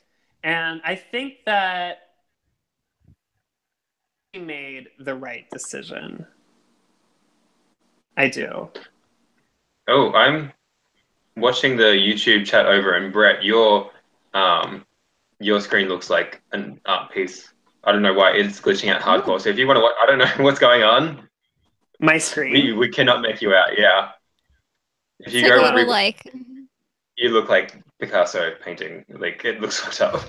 And I think that she made the right decision. I do. Oh, I'm watching the YouTube chat over, and Brett, your screen looks like an art piece. I don't know why it's glitching out hardcore. So if you want to, I don't know what's going on. My screen. We cannot make you out. Yeah. If you It's like go, a little like. you look like Picasso painting. Like it looks fucked up.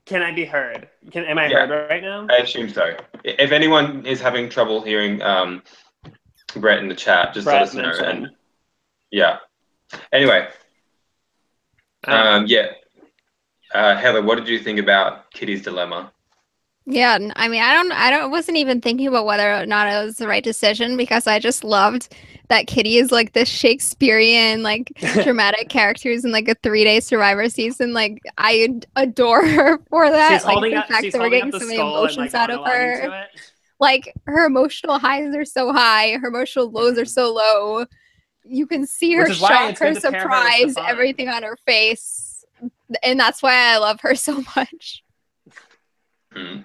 Can I be heard? Am I Yeah. heard right now? I assume so. If anyone is having trouble hearing Brett in the chat, just let us know. And yeah. Anyway. Yeah. Heather, what did you think about Kitty's dilemma? Yeah, I mean, I wasn't even thinking about whether or not it was the right decision because I just loved that Kitty is like this Shakespearean, like dramatic characters in like a 3-day Survivor season. Like I adore her for that. She's like holding the up, fact she's that we're holding getting up the so many skull and emotions like out of monologuing her. to it. Like her emotional highs are so high, her emotional lows are so low. You can see her shock, her surprise, everything on her face, and that's why I love her so much. Mm.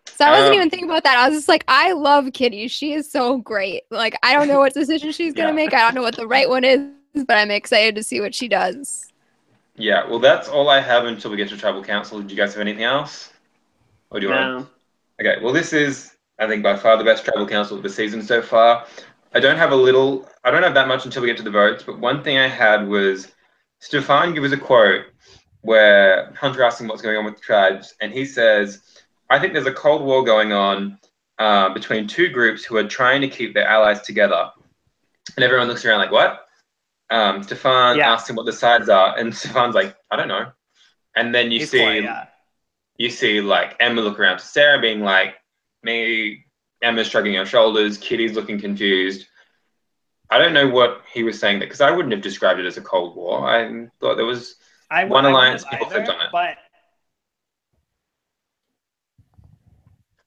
So I wasn't even thinking about that. I was just like, I love Kitty. She is so great. Like, I don't know what decision she's going to make. I don't know what the right one is, but I'm excited to see what she does. Yeah, well, that's all I have until we get to Tribal Council. Do you guys have anything else? Or do you want to? Okay, well, this is, I think, by far the best Tribal Council of the season so far. I don't have that much until we get to the votes, but one thing I had was Stefan give us a quote where Hunter asked him what's going on with the tribes, and he says, I think there's a cold war going on between 2 groups who are trying to keep their allies together. And everyone looks around like, what? Stefan asks him what the sides are, and Stefan's like, I don't know. And then you see like Emma look around to Sarah being like, me, Emma's shrugging her shoulders, Kitty's looking confused. I don't know what he was saying there, because I wouldn't have described it as a cold war. I thought there was one alliance, people flipped on it. But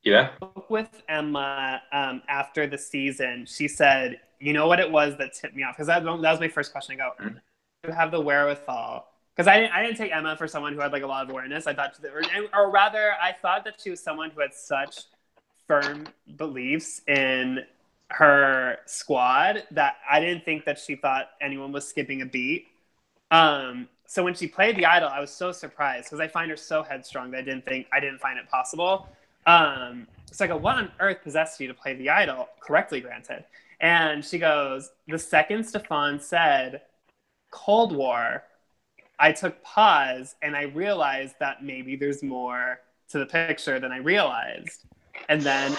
Yeah. With Emma after the season, she said, "You know what it was that tipped me off?" Because that was my first question. I go, "You have the wherewithal?" Because I didn't take Emma for someone who had like a lot of awareness. I thought, or rather, I thought that she was someone who had such firm beliefs in her squad that I didn't think that she thought anyone was skipping a beat. So when she played the idol, I was so surprised because I find her so headstrong that I didn't find it possible. So I go, what on earth possessed you to play the idol? Correctly, granted. And she goes, the second Stefan said Cold War, I took pause and I realized that maybe there's more to the picture than I realized. And then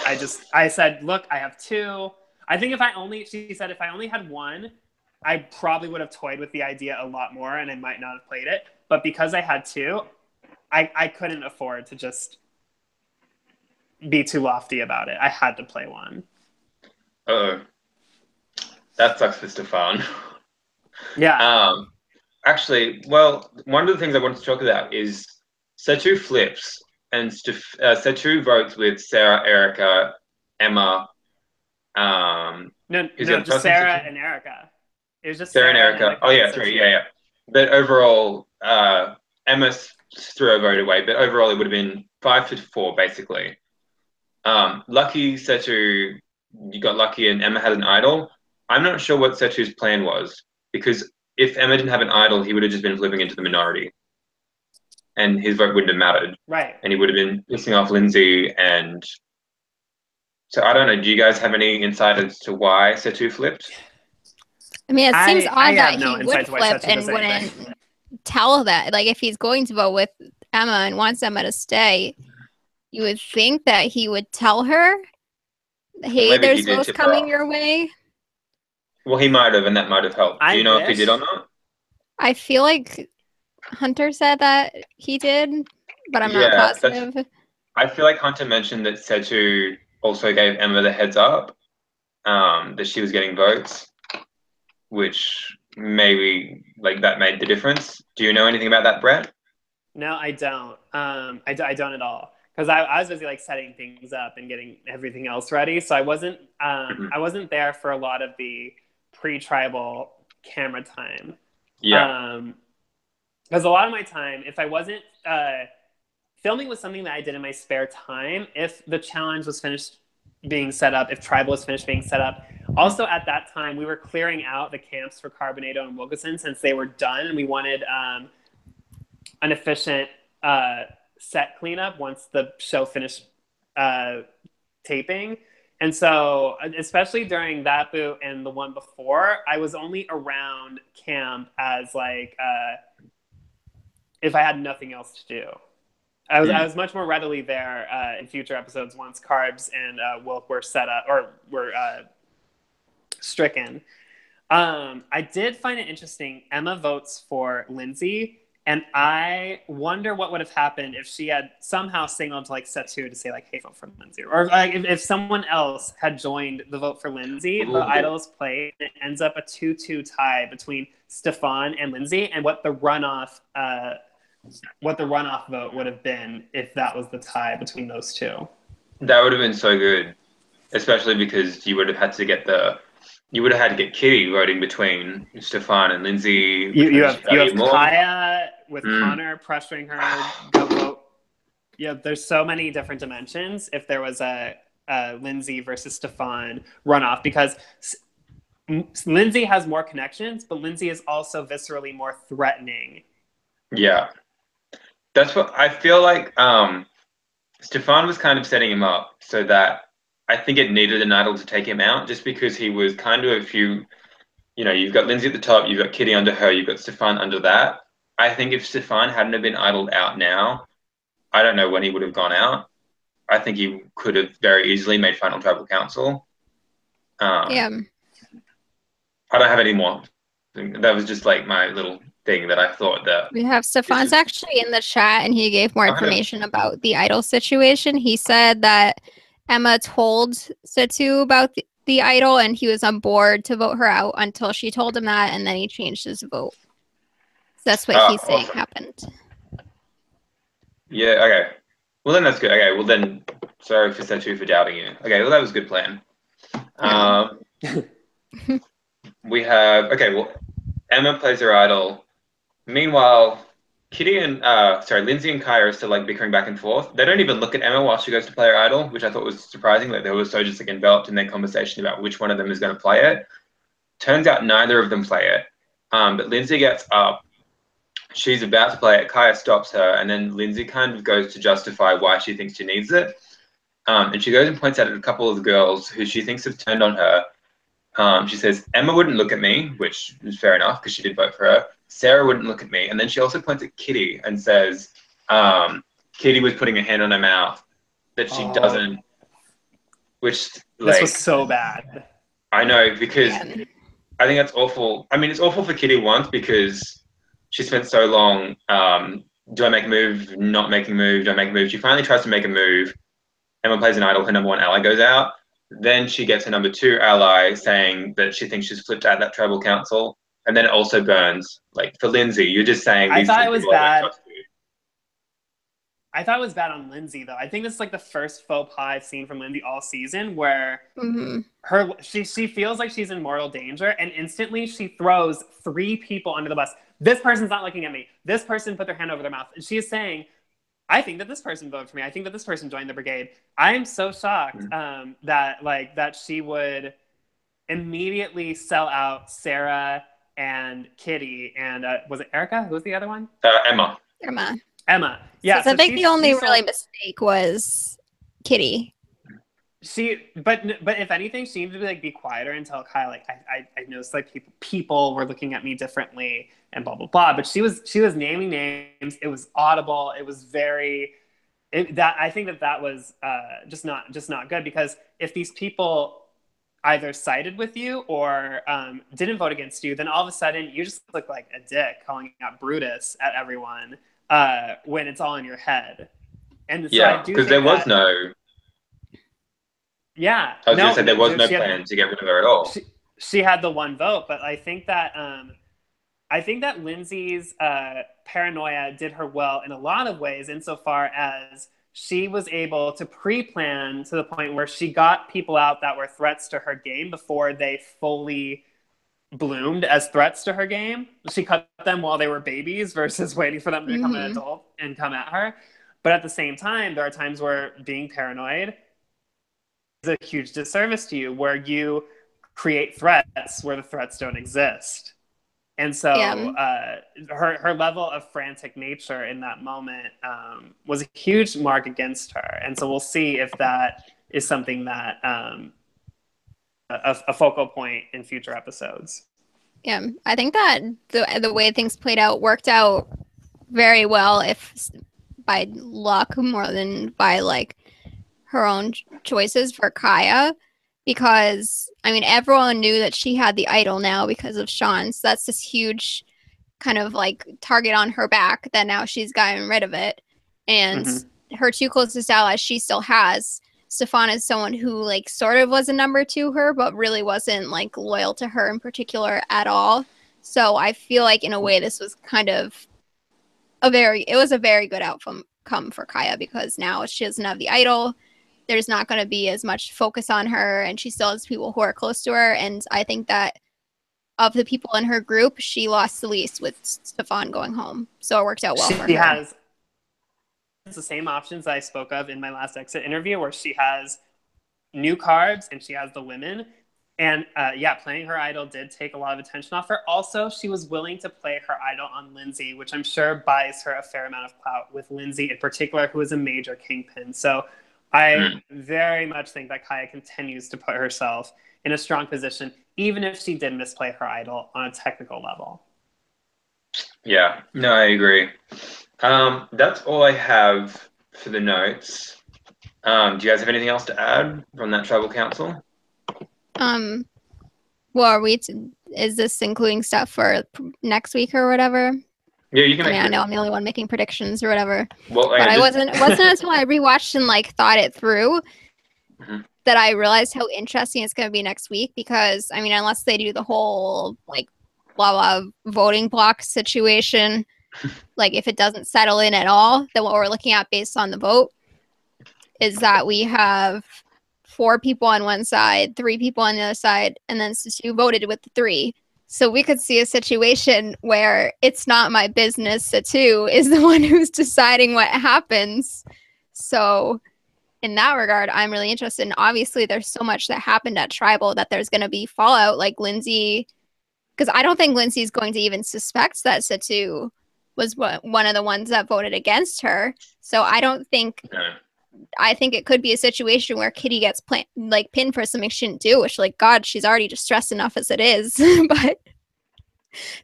I said, look, I have 2. I think she said, if I only had 1, I probably would have toyed with the idea a lot more and I might not have played it. But because I had two, I couldn't afford to just be too lofty about it. I had to play one. Oh, that sucks for Stefan. Yeah. Actually, well, one of the things I wanted to talk about is Setu flips and Setu votes with Sarah, Erica, Emma. No, Who's the other just person? Sarah and Erica. It was just Sarah and Sarah Erica. Oh yeah, sorry, yeah. But overall, Emma threw her vote away. But overall, it would have been 5-4 basically. Lucky Setu, you got lucky, and Emma had an idol. I'm not sure what Setu's plan was because if Emma didn't have an idol, he would have just been flipping into the minority, and his vote wouldn't have mattered. Right. And he would have been pissing off Lindsay. And so I don't know. Do you guys have any insight as to why Setu flipped? I mean, it seems odd that no he would flip and wouldn't tell that. Like, if he's going to vote with Emma and wants Emma to stay, you would think that he would tell her, hey, Maybe there's votes coming your way. Well, he might have, and that might have helped. Do you know if he did or not? I feel like Hunter said that he did, but I'm not positive. I feel like Hunter mentioned that Setu also gave Emma the heads up that she was getting votes, which maybe like that made the difference. Do you know anything about that, Brett? No, I don't. I don't at all. Because I was busy like setting things up and getting everything else ready, so I wasn't there for a lot of the pre-tribal camera time. Yeah. Because a lot of my time, if I wasn't filming was something that I did in my spare time. If the challenge was finished being set up, if tribal was finished being set up. Also at that time, we were clearing out the camps for Carbonado and Wilkinson since they were done, and we wanted an efficient set cleanup once the show finished taping. And so, especially during that boot and the one before, I was only around camp as like if I had nothing else to do. I was much more readily there in future episodes once Carbs and Wilk were set up or were stricken. I did find it interesting. Emma votes for Lindsay. And I wonder what would have happened if she had somehow signaled to like Setu to say like, "Hey, vote for Lindsay," or like if someone else had joined the vote for Lindsay. The idols played. It ends up a 2-2 tie between Stefan and Lindsay, and what the runoff vote would have been if that was the tie between those two. That would have been so good, especially because you would have had to get Kitty voting between Stefan and Lindsay. You have Kaya with Connor pressuring her go vote. Yeah, there's so many different dimensions if there was a Lindsay versus Stefan runoff, because Lindsay has more connections, but Lindsay is also viscerally more threatening. Yeah. That's what I feel like. Stefan was kind of setting him up so that I think it needed an idol to take him out, just because he was kind of you've got Lindsay at the top, you've got Kitty under her, you've got Stefan under that. I think if Stefan hadn't have been idled out now, I don't know when he would have gone out. I think he could have very easily made Final Tribal Council. Yeah. I don't have any more. That was just like my little thing that I thought that... We have Stefan's actually in the chat, and he gave more information about the idol situation. He said that Emma told Setu about the idol, and he was on board to vote her out until she told him that, and then he changed his vote. So that's what he's saying happened. Yeah, okay. Well, then that's good. Okay, well then, sorry for Setu for doubting you. Okay, well that was a good plan. We have, Emma plays her idol. Meanwhile, Lindsay and Kaya are still like bickering back and forth. They don't even look at Emma while she goes to play her idol, which I thought was surprising. Like they were so just like enveloped in their conversation about which one of them is going to play it. Turns out neither of them play it. But Lindsay gets up. She's about to play it. Kaya stops her, and then Lindsay kind of goes to justify why she thinks she needs it. And she goes and points out at a couple of the girls who she thinks have turned on her. She says, Emma wouldn't look at me, which is fair enough because she did vote for her. Sarah wouldn't look at me. And then she also points at Kitty and says, Kitty was putting her hand on her mouth, that she doesn't, which... This was so bad. I know, because I think that's awful. I mean, it's awful for Kitty once because she spent so long. Do I make a move? Not making a move. Do I make a move? She finally tries to make a move. Emma plays an idol. Her number one ally goes out. Then she gets her number two ally saying that she thinks she's flipped out that tribal council, and then it also burns. Like for Lindsay, you're just saying I these thought two it was people I don't bad. trust you. I thought it was bad on Lindsay though. I think this is like the first faux pas I've seen from Lindsay all season where she feels like she's in mortal danger and instantly she throws 3 people under the bus. This person's not looking at me. This person put their hand over their mouth. And she is saying, I think that this person voted for me. I think that this person joined the brigade. I am so shocked that she would immediately sell out Sarah and Kitty and was it Erica? Who was the other one? Emma. Emma. Yeah. So I think the only really mistake was Kitty. But if anything, she needed to be quieter until Kyle. I noticed people were looking at me differently and blah blah blah. But she was naming names. It was audible. It was I think that was just not good because if these people either sided with you or didn't vote against you, then all of a sudden you just look like a dick calling out Brutus at everyone when it's all in your head. And so yeah, because there was no. Yeah, I was going to say there was no plan to get rid of her at all. She had the one vote, but I think that Lindsay's paranoia did her well in a lot of ways, insofar as she was able to pre-plan to the point where she got people out that were threats to her game before they fully bloomed as threats to her game. She cut them while they were babies versus waiting for them to become an adult and come at her. But at the same time, there are times where being paranoid is a huge disservice to you, where you create threats where the threats don't exist. And so her level of frantic nature in that moment was a huge mark against her. And so we'll see if that is something that a focal point in future episodes. Yeah, I think that the way things played out worked out very well, if by luck more than by like her own choices for Kaya, because I mean everyone knew that she had the idol now because of Sean, so that's this huge kind of like target on her back that now she's gotten rid of it. And her 2 closest allies she still has. Stefan is someone who like sort of was a number to her, but really wasn't like loyal to her in particular at all. So I feel like in a way this was kind of a very good outcome for Kaya, because now she doesn't have the idol. There's not going to be as much focus on her, and she still has people who are close to her. And I think that of the people in her group, she lost the least with Stefan going home. So it worked out well for her. She has the same options I spoke of in my last exit interview, where she has new cards and she has the women. And playing her idol did take a lot of attention off her. Also, she was willing to play her idol on Lindsay, which I'm sure buys her a fair amount of clout with Lindsay in particular, who is a major kingpin. So I very much think that Kaya continues to put herself in a strong position, even if she did misplay her idol on a technical level. Yeah, no, I agree. That's all I have for the notes. Do you guys have anything else to add from that tribal council? Well, is this including stuff for next week or whatever? Yeah, you can. I know I'm the only one making predictions or whatever. Well, but it wasn't until I rewatched and like thought it through that I realized how interesting it's going to be next week. Because I mean, unless they do the whole like blah blah voting block situation, like if it doesn't settle in at all, then what we're looking at based on the vote is that we have 4 people on one side, 3 people on the other side, and then Sue voted with the 3. So we could see a situation where it's not my business. Satu is the one who's deciding what happens. So in that regard, I'm really interested. And obviously there's so much that happened at Tribal that there's going to be fallout, like Lindsay, because I don't think Lindsay's going to even suspect that Satu was one of the ones that voted against her. So I don't think... I think it could be a situation where Kitty gets pinned for something she didn't do, which, like, God, she's already distressed enough as it is. But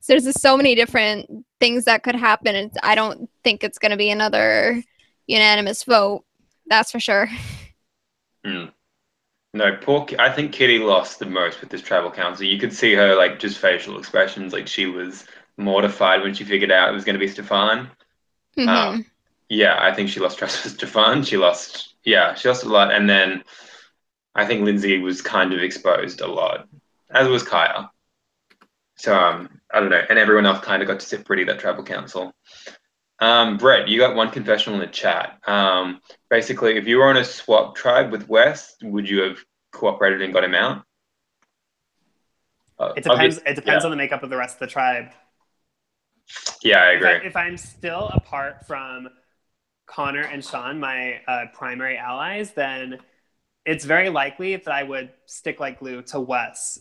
so there's just so many different things that could happen, and I don't think it's going to be another unanimous vote. That's for sure. No, I think Kitty lost the most with this tribal council. You could see her like just facial expressions, like she was mortified when she figured out it was going to be Stefan. Hmm. Yeah, I think she lost trust with Stefan. She lost a lot, and then I think Lindsay was kind of exposed a lot, as was Kaya. So I don't know, and everyone else kind of got to sit pretty that tribal council. Brett, you got one confessional in the chat. Basically, if you were on a swap tribe with Wes, would you have cooperated and got him out? It I'll depends. It depends on the makeup of the rest of the tribe. Yeah, I agree. If I'm still apart from Connor and Sean, my primary allies, then it's very likely that I would stick like glue to Wes,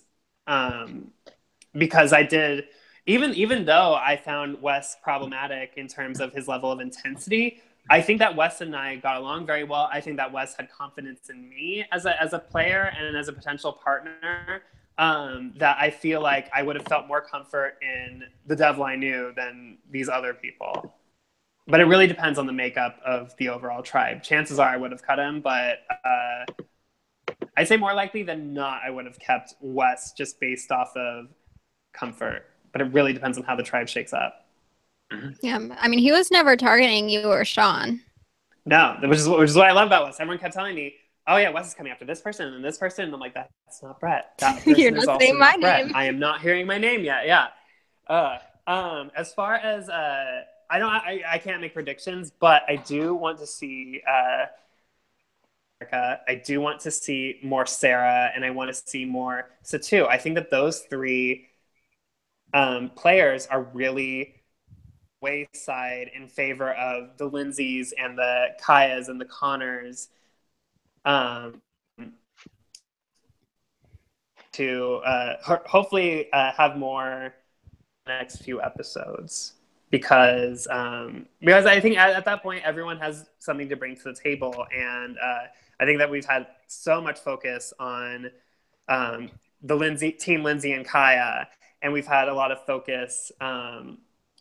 because I did. Even though I found Wes problematic in terms of his level of intensity, I think that Wes and I got along very well. I think that Wes had confidence in me as a player and as a potential partner. That I feel like I would have felt more comfort in the devil I knew than these other people. But it really depends on the makeup of the overall tribe. Chances are I would have cut him, but I'd say more likely than not I would have kept Wes just based off of comfort. But it really depends on how the tribe shakes up. Yeah, I mean, he was never targeting you or Sean. No, which is what I love about Wes. Everyone kept telling me, "Oh yeah, Wes is coming after this person and this person," and I'm like, "That's not Brett. That person You're is not also saying my not Brett. name. I am not hearing my name yet." Yeah. As far as I can't make predictions, but I do want to see Erica. I do want to see more Sarah, and I want to see more Satu. I think that those three players are really wayside in favor of the Lindsays and the Kayas and the Connors, to hopefully have more next few episodes, because I think at that point everyone has something to bring to the table, and I think that we've had so much focus on the team Lindsay and Kaya, and we've had a lot of focus.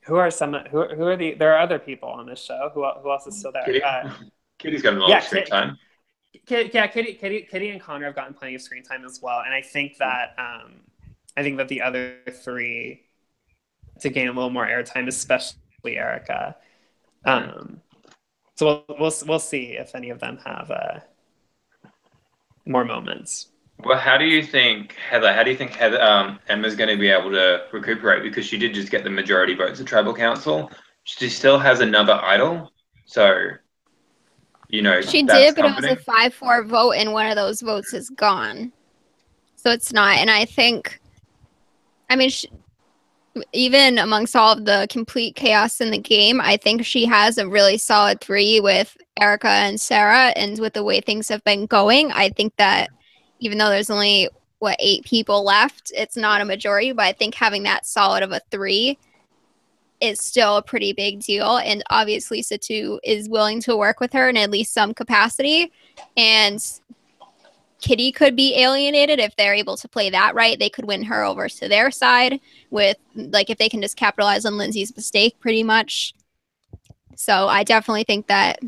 Who are there are other people on this show. Who else is still there? Kitty? Kitty's got a lot of screen time. Kitty and Connor have gotten plenty of screen time as well, and I think that the other three to gain a little more airtime, especially Erica. So we'll see if any of them have more moments. Well, how do you think Heather? Emma's going to be able to recuperate, because she did just get the majority votes at tribal council? She still has another idol, so She that's did, but comforting. it was a 5-4 vote, and one of those votes is gone. So it's not. And I think, I mean, even amongst all of the complete chaos in the game, I think she has a really solid 3 with Erica and Sarah. And with the way things have been going, I think that even though there's only, 8 people left, it's not a majority. But I think having that solid of a 3 is still a pretty big deal. And obviously, Satu is willing to work with her in at least some capacity. And Kitty could be alienated if they're able to play that right. They could win her over to their side with, like, if they can just capitalize on Lindsay's mistake, pretty much. So I definitely think that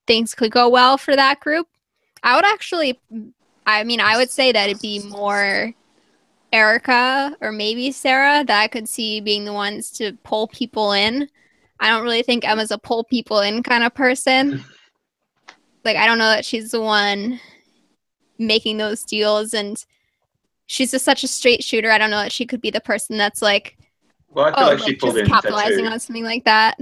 things could go well for that group. I would say that it'd be more Erica or maybe Sarah that I could see being the ones to pull people in. I don't really think Emma's a pull people in kind of person. Like, I don't know that she's the one making those deals, and she's just such a straight shooter. I don't know that she could be the person that's like, well, I feel like she pulled just in capitalizing Satu. on something like that.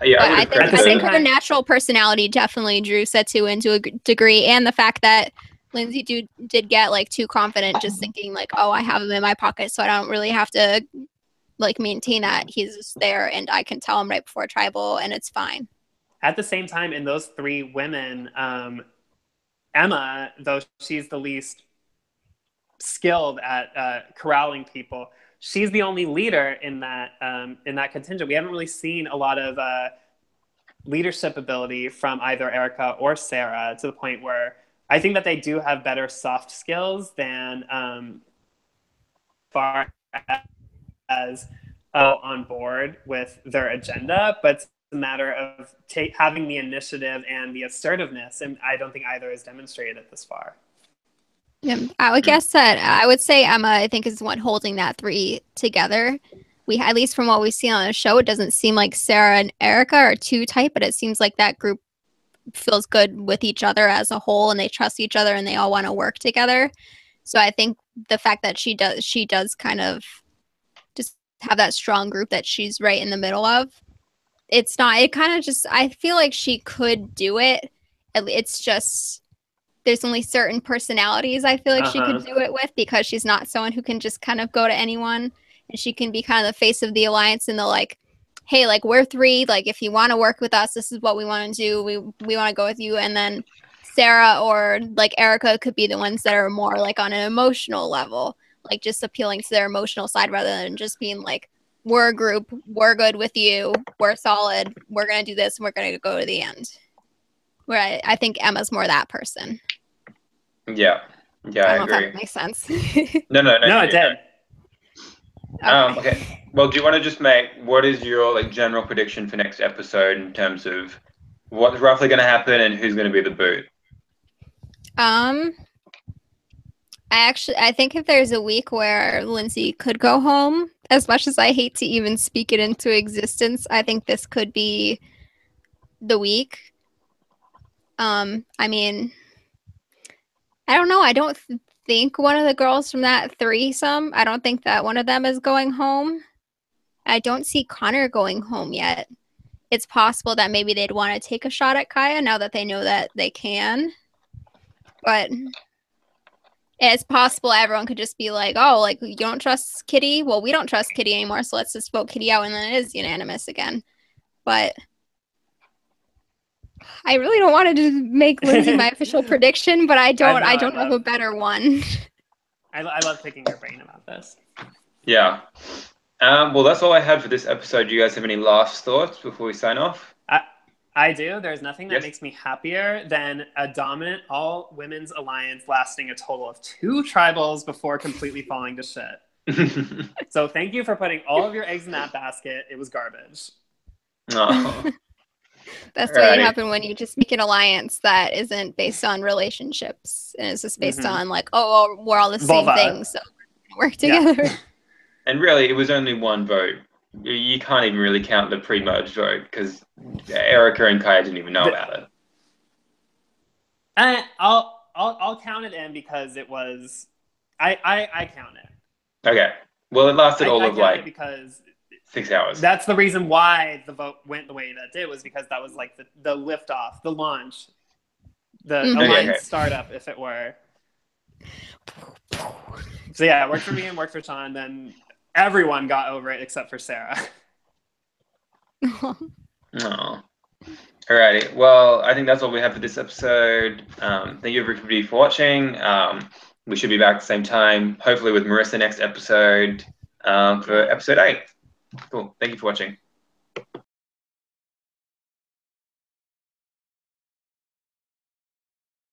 Yeah, But I think her natural personality definitely drew Satu into a degree, and the fact that Lindsay did get like too confident, just thinking like, oh, I have him in my pocket, so I don't really have to like maintain that. He's just there, and I can tell him right before tribal, and it's fine. At the same time, in those 3 women, Emma, though she's the least skilled at corralling people, she's the only leader in that contingent. We haven't really seen a lot of leadership ability from either Erica or Sarah, to the point where I think that they do have better soft skills than far as on board with their agenda, but it's a matter of having the initiative and the assertiveness, and I don't think either is demonstrated this far. Yeah, I would guess that I would say Emma, I think, is the one holding that three together. At least from what we see on the show, it doesn't seem like Sarah and Erica are too tight, but it seems like that group feels good with each other as a whole, and they trust each other, and they all want to work together. So I think the fact that she does kind of just have that strong group that she's right in the middle of. It's not. It kind of just. I feel like she could do it. It's just there's only certain personalities I feel like she could do it with, because she's not someone who can just kind of go to anyone, and she can be kind of the face of the alliance and the like, hey, like we're three, like if you want to work with us, this is what we want to do. We want to go with you. And then Sarah or like Erica could be the ones that are more like on an emotional level, like just appealing to their emotional side rather than just being like, we're a group, we're good with you, we're solid, we're gonna do this, and we're gonna go to the end. Where I think Emma's more that person. Yeah, I I don't know agree. if that makes sense. No, it did. Okay. Well, do you want to just what is your like general prediction for next episode in terms of what's roughly going to happen and who's going to be the boot? I think if there's a week where Lindsay could go home, as much as I hate to even speak it into existence, I think this could be the week. I mean, I don't know. I don't think one of the girls from that threesome, I don't think that one of them is going home. I don't see Connor going home yet. It's possible that maybe they'd want to take a shot at Kaya now that they know that they can. But it's possible everyone could just be like, oh, like, you don't trust Kitty? Well, we don't trust Kitty anymore, so let's just vote Kitty out, and then it is unanimous again. But I really don't want to make Lindsay my official prediction, but I don't have a better one. I love picking your brain about this. Yeah. Well, that's all I had for this episode. Do you guys have any last thoughts before we sign off? I do. There's nothing that makes me happier than a dominant all-women's alliance lasting a total of 2 tribals before completely falling to shit. So thank you for putting all of your eggs in that basket. It was garbage. Oh. That's what happen when you just make an alliance that isn't based on relationships, and it's just based on like, oh, well, we're all the same thing, so we're gonna work together. Yeah. And really, it was only one vote. You can't even really count the pre-merge vote because Erica and Kaya didn't even know about it. I'll count it in because it was I count it. Okay. Well, it lasted all of like because 6 hours. That's the reason why the vote went the way that it did, was because that was like the liftoff, the launch, the alliance startup, if it were. So yeah, it worked for me and worked for Sean. Then everyone got over it except for Sarah. Oh. Alrighty. Well, I think that's all we have for this episode. Thank you everybody for watching. We should be back at the same time, hopefully with Marissa next episode for episode 8. Cool. Thank you for watching.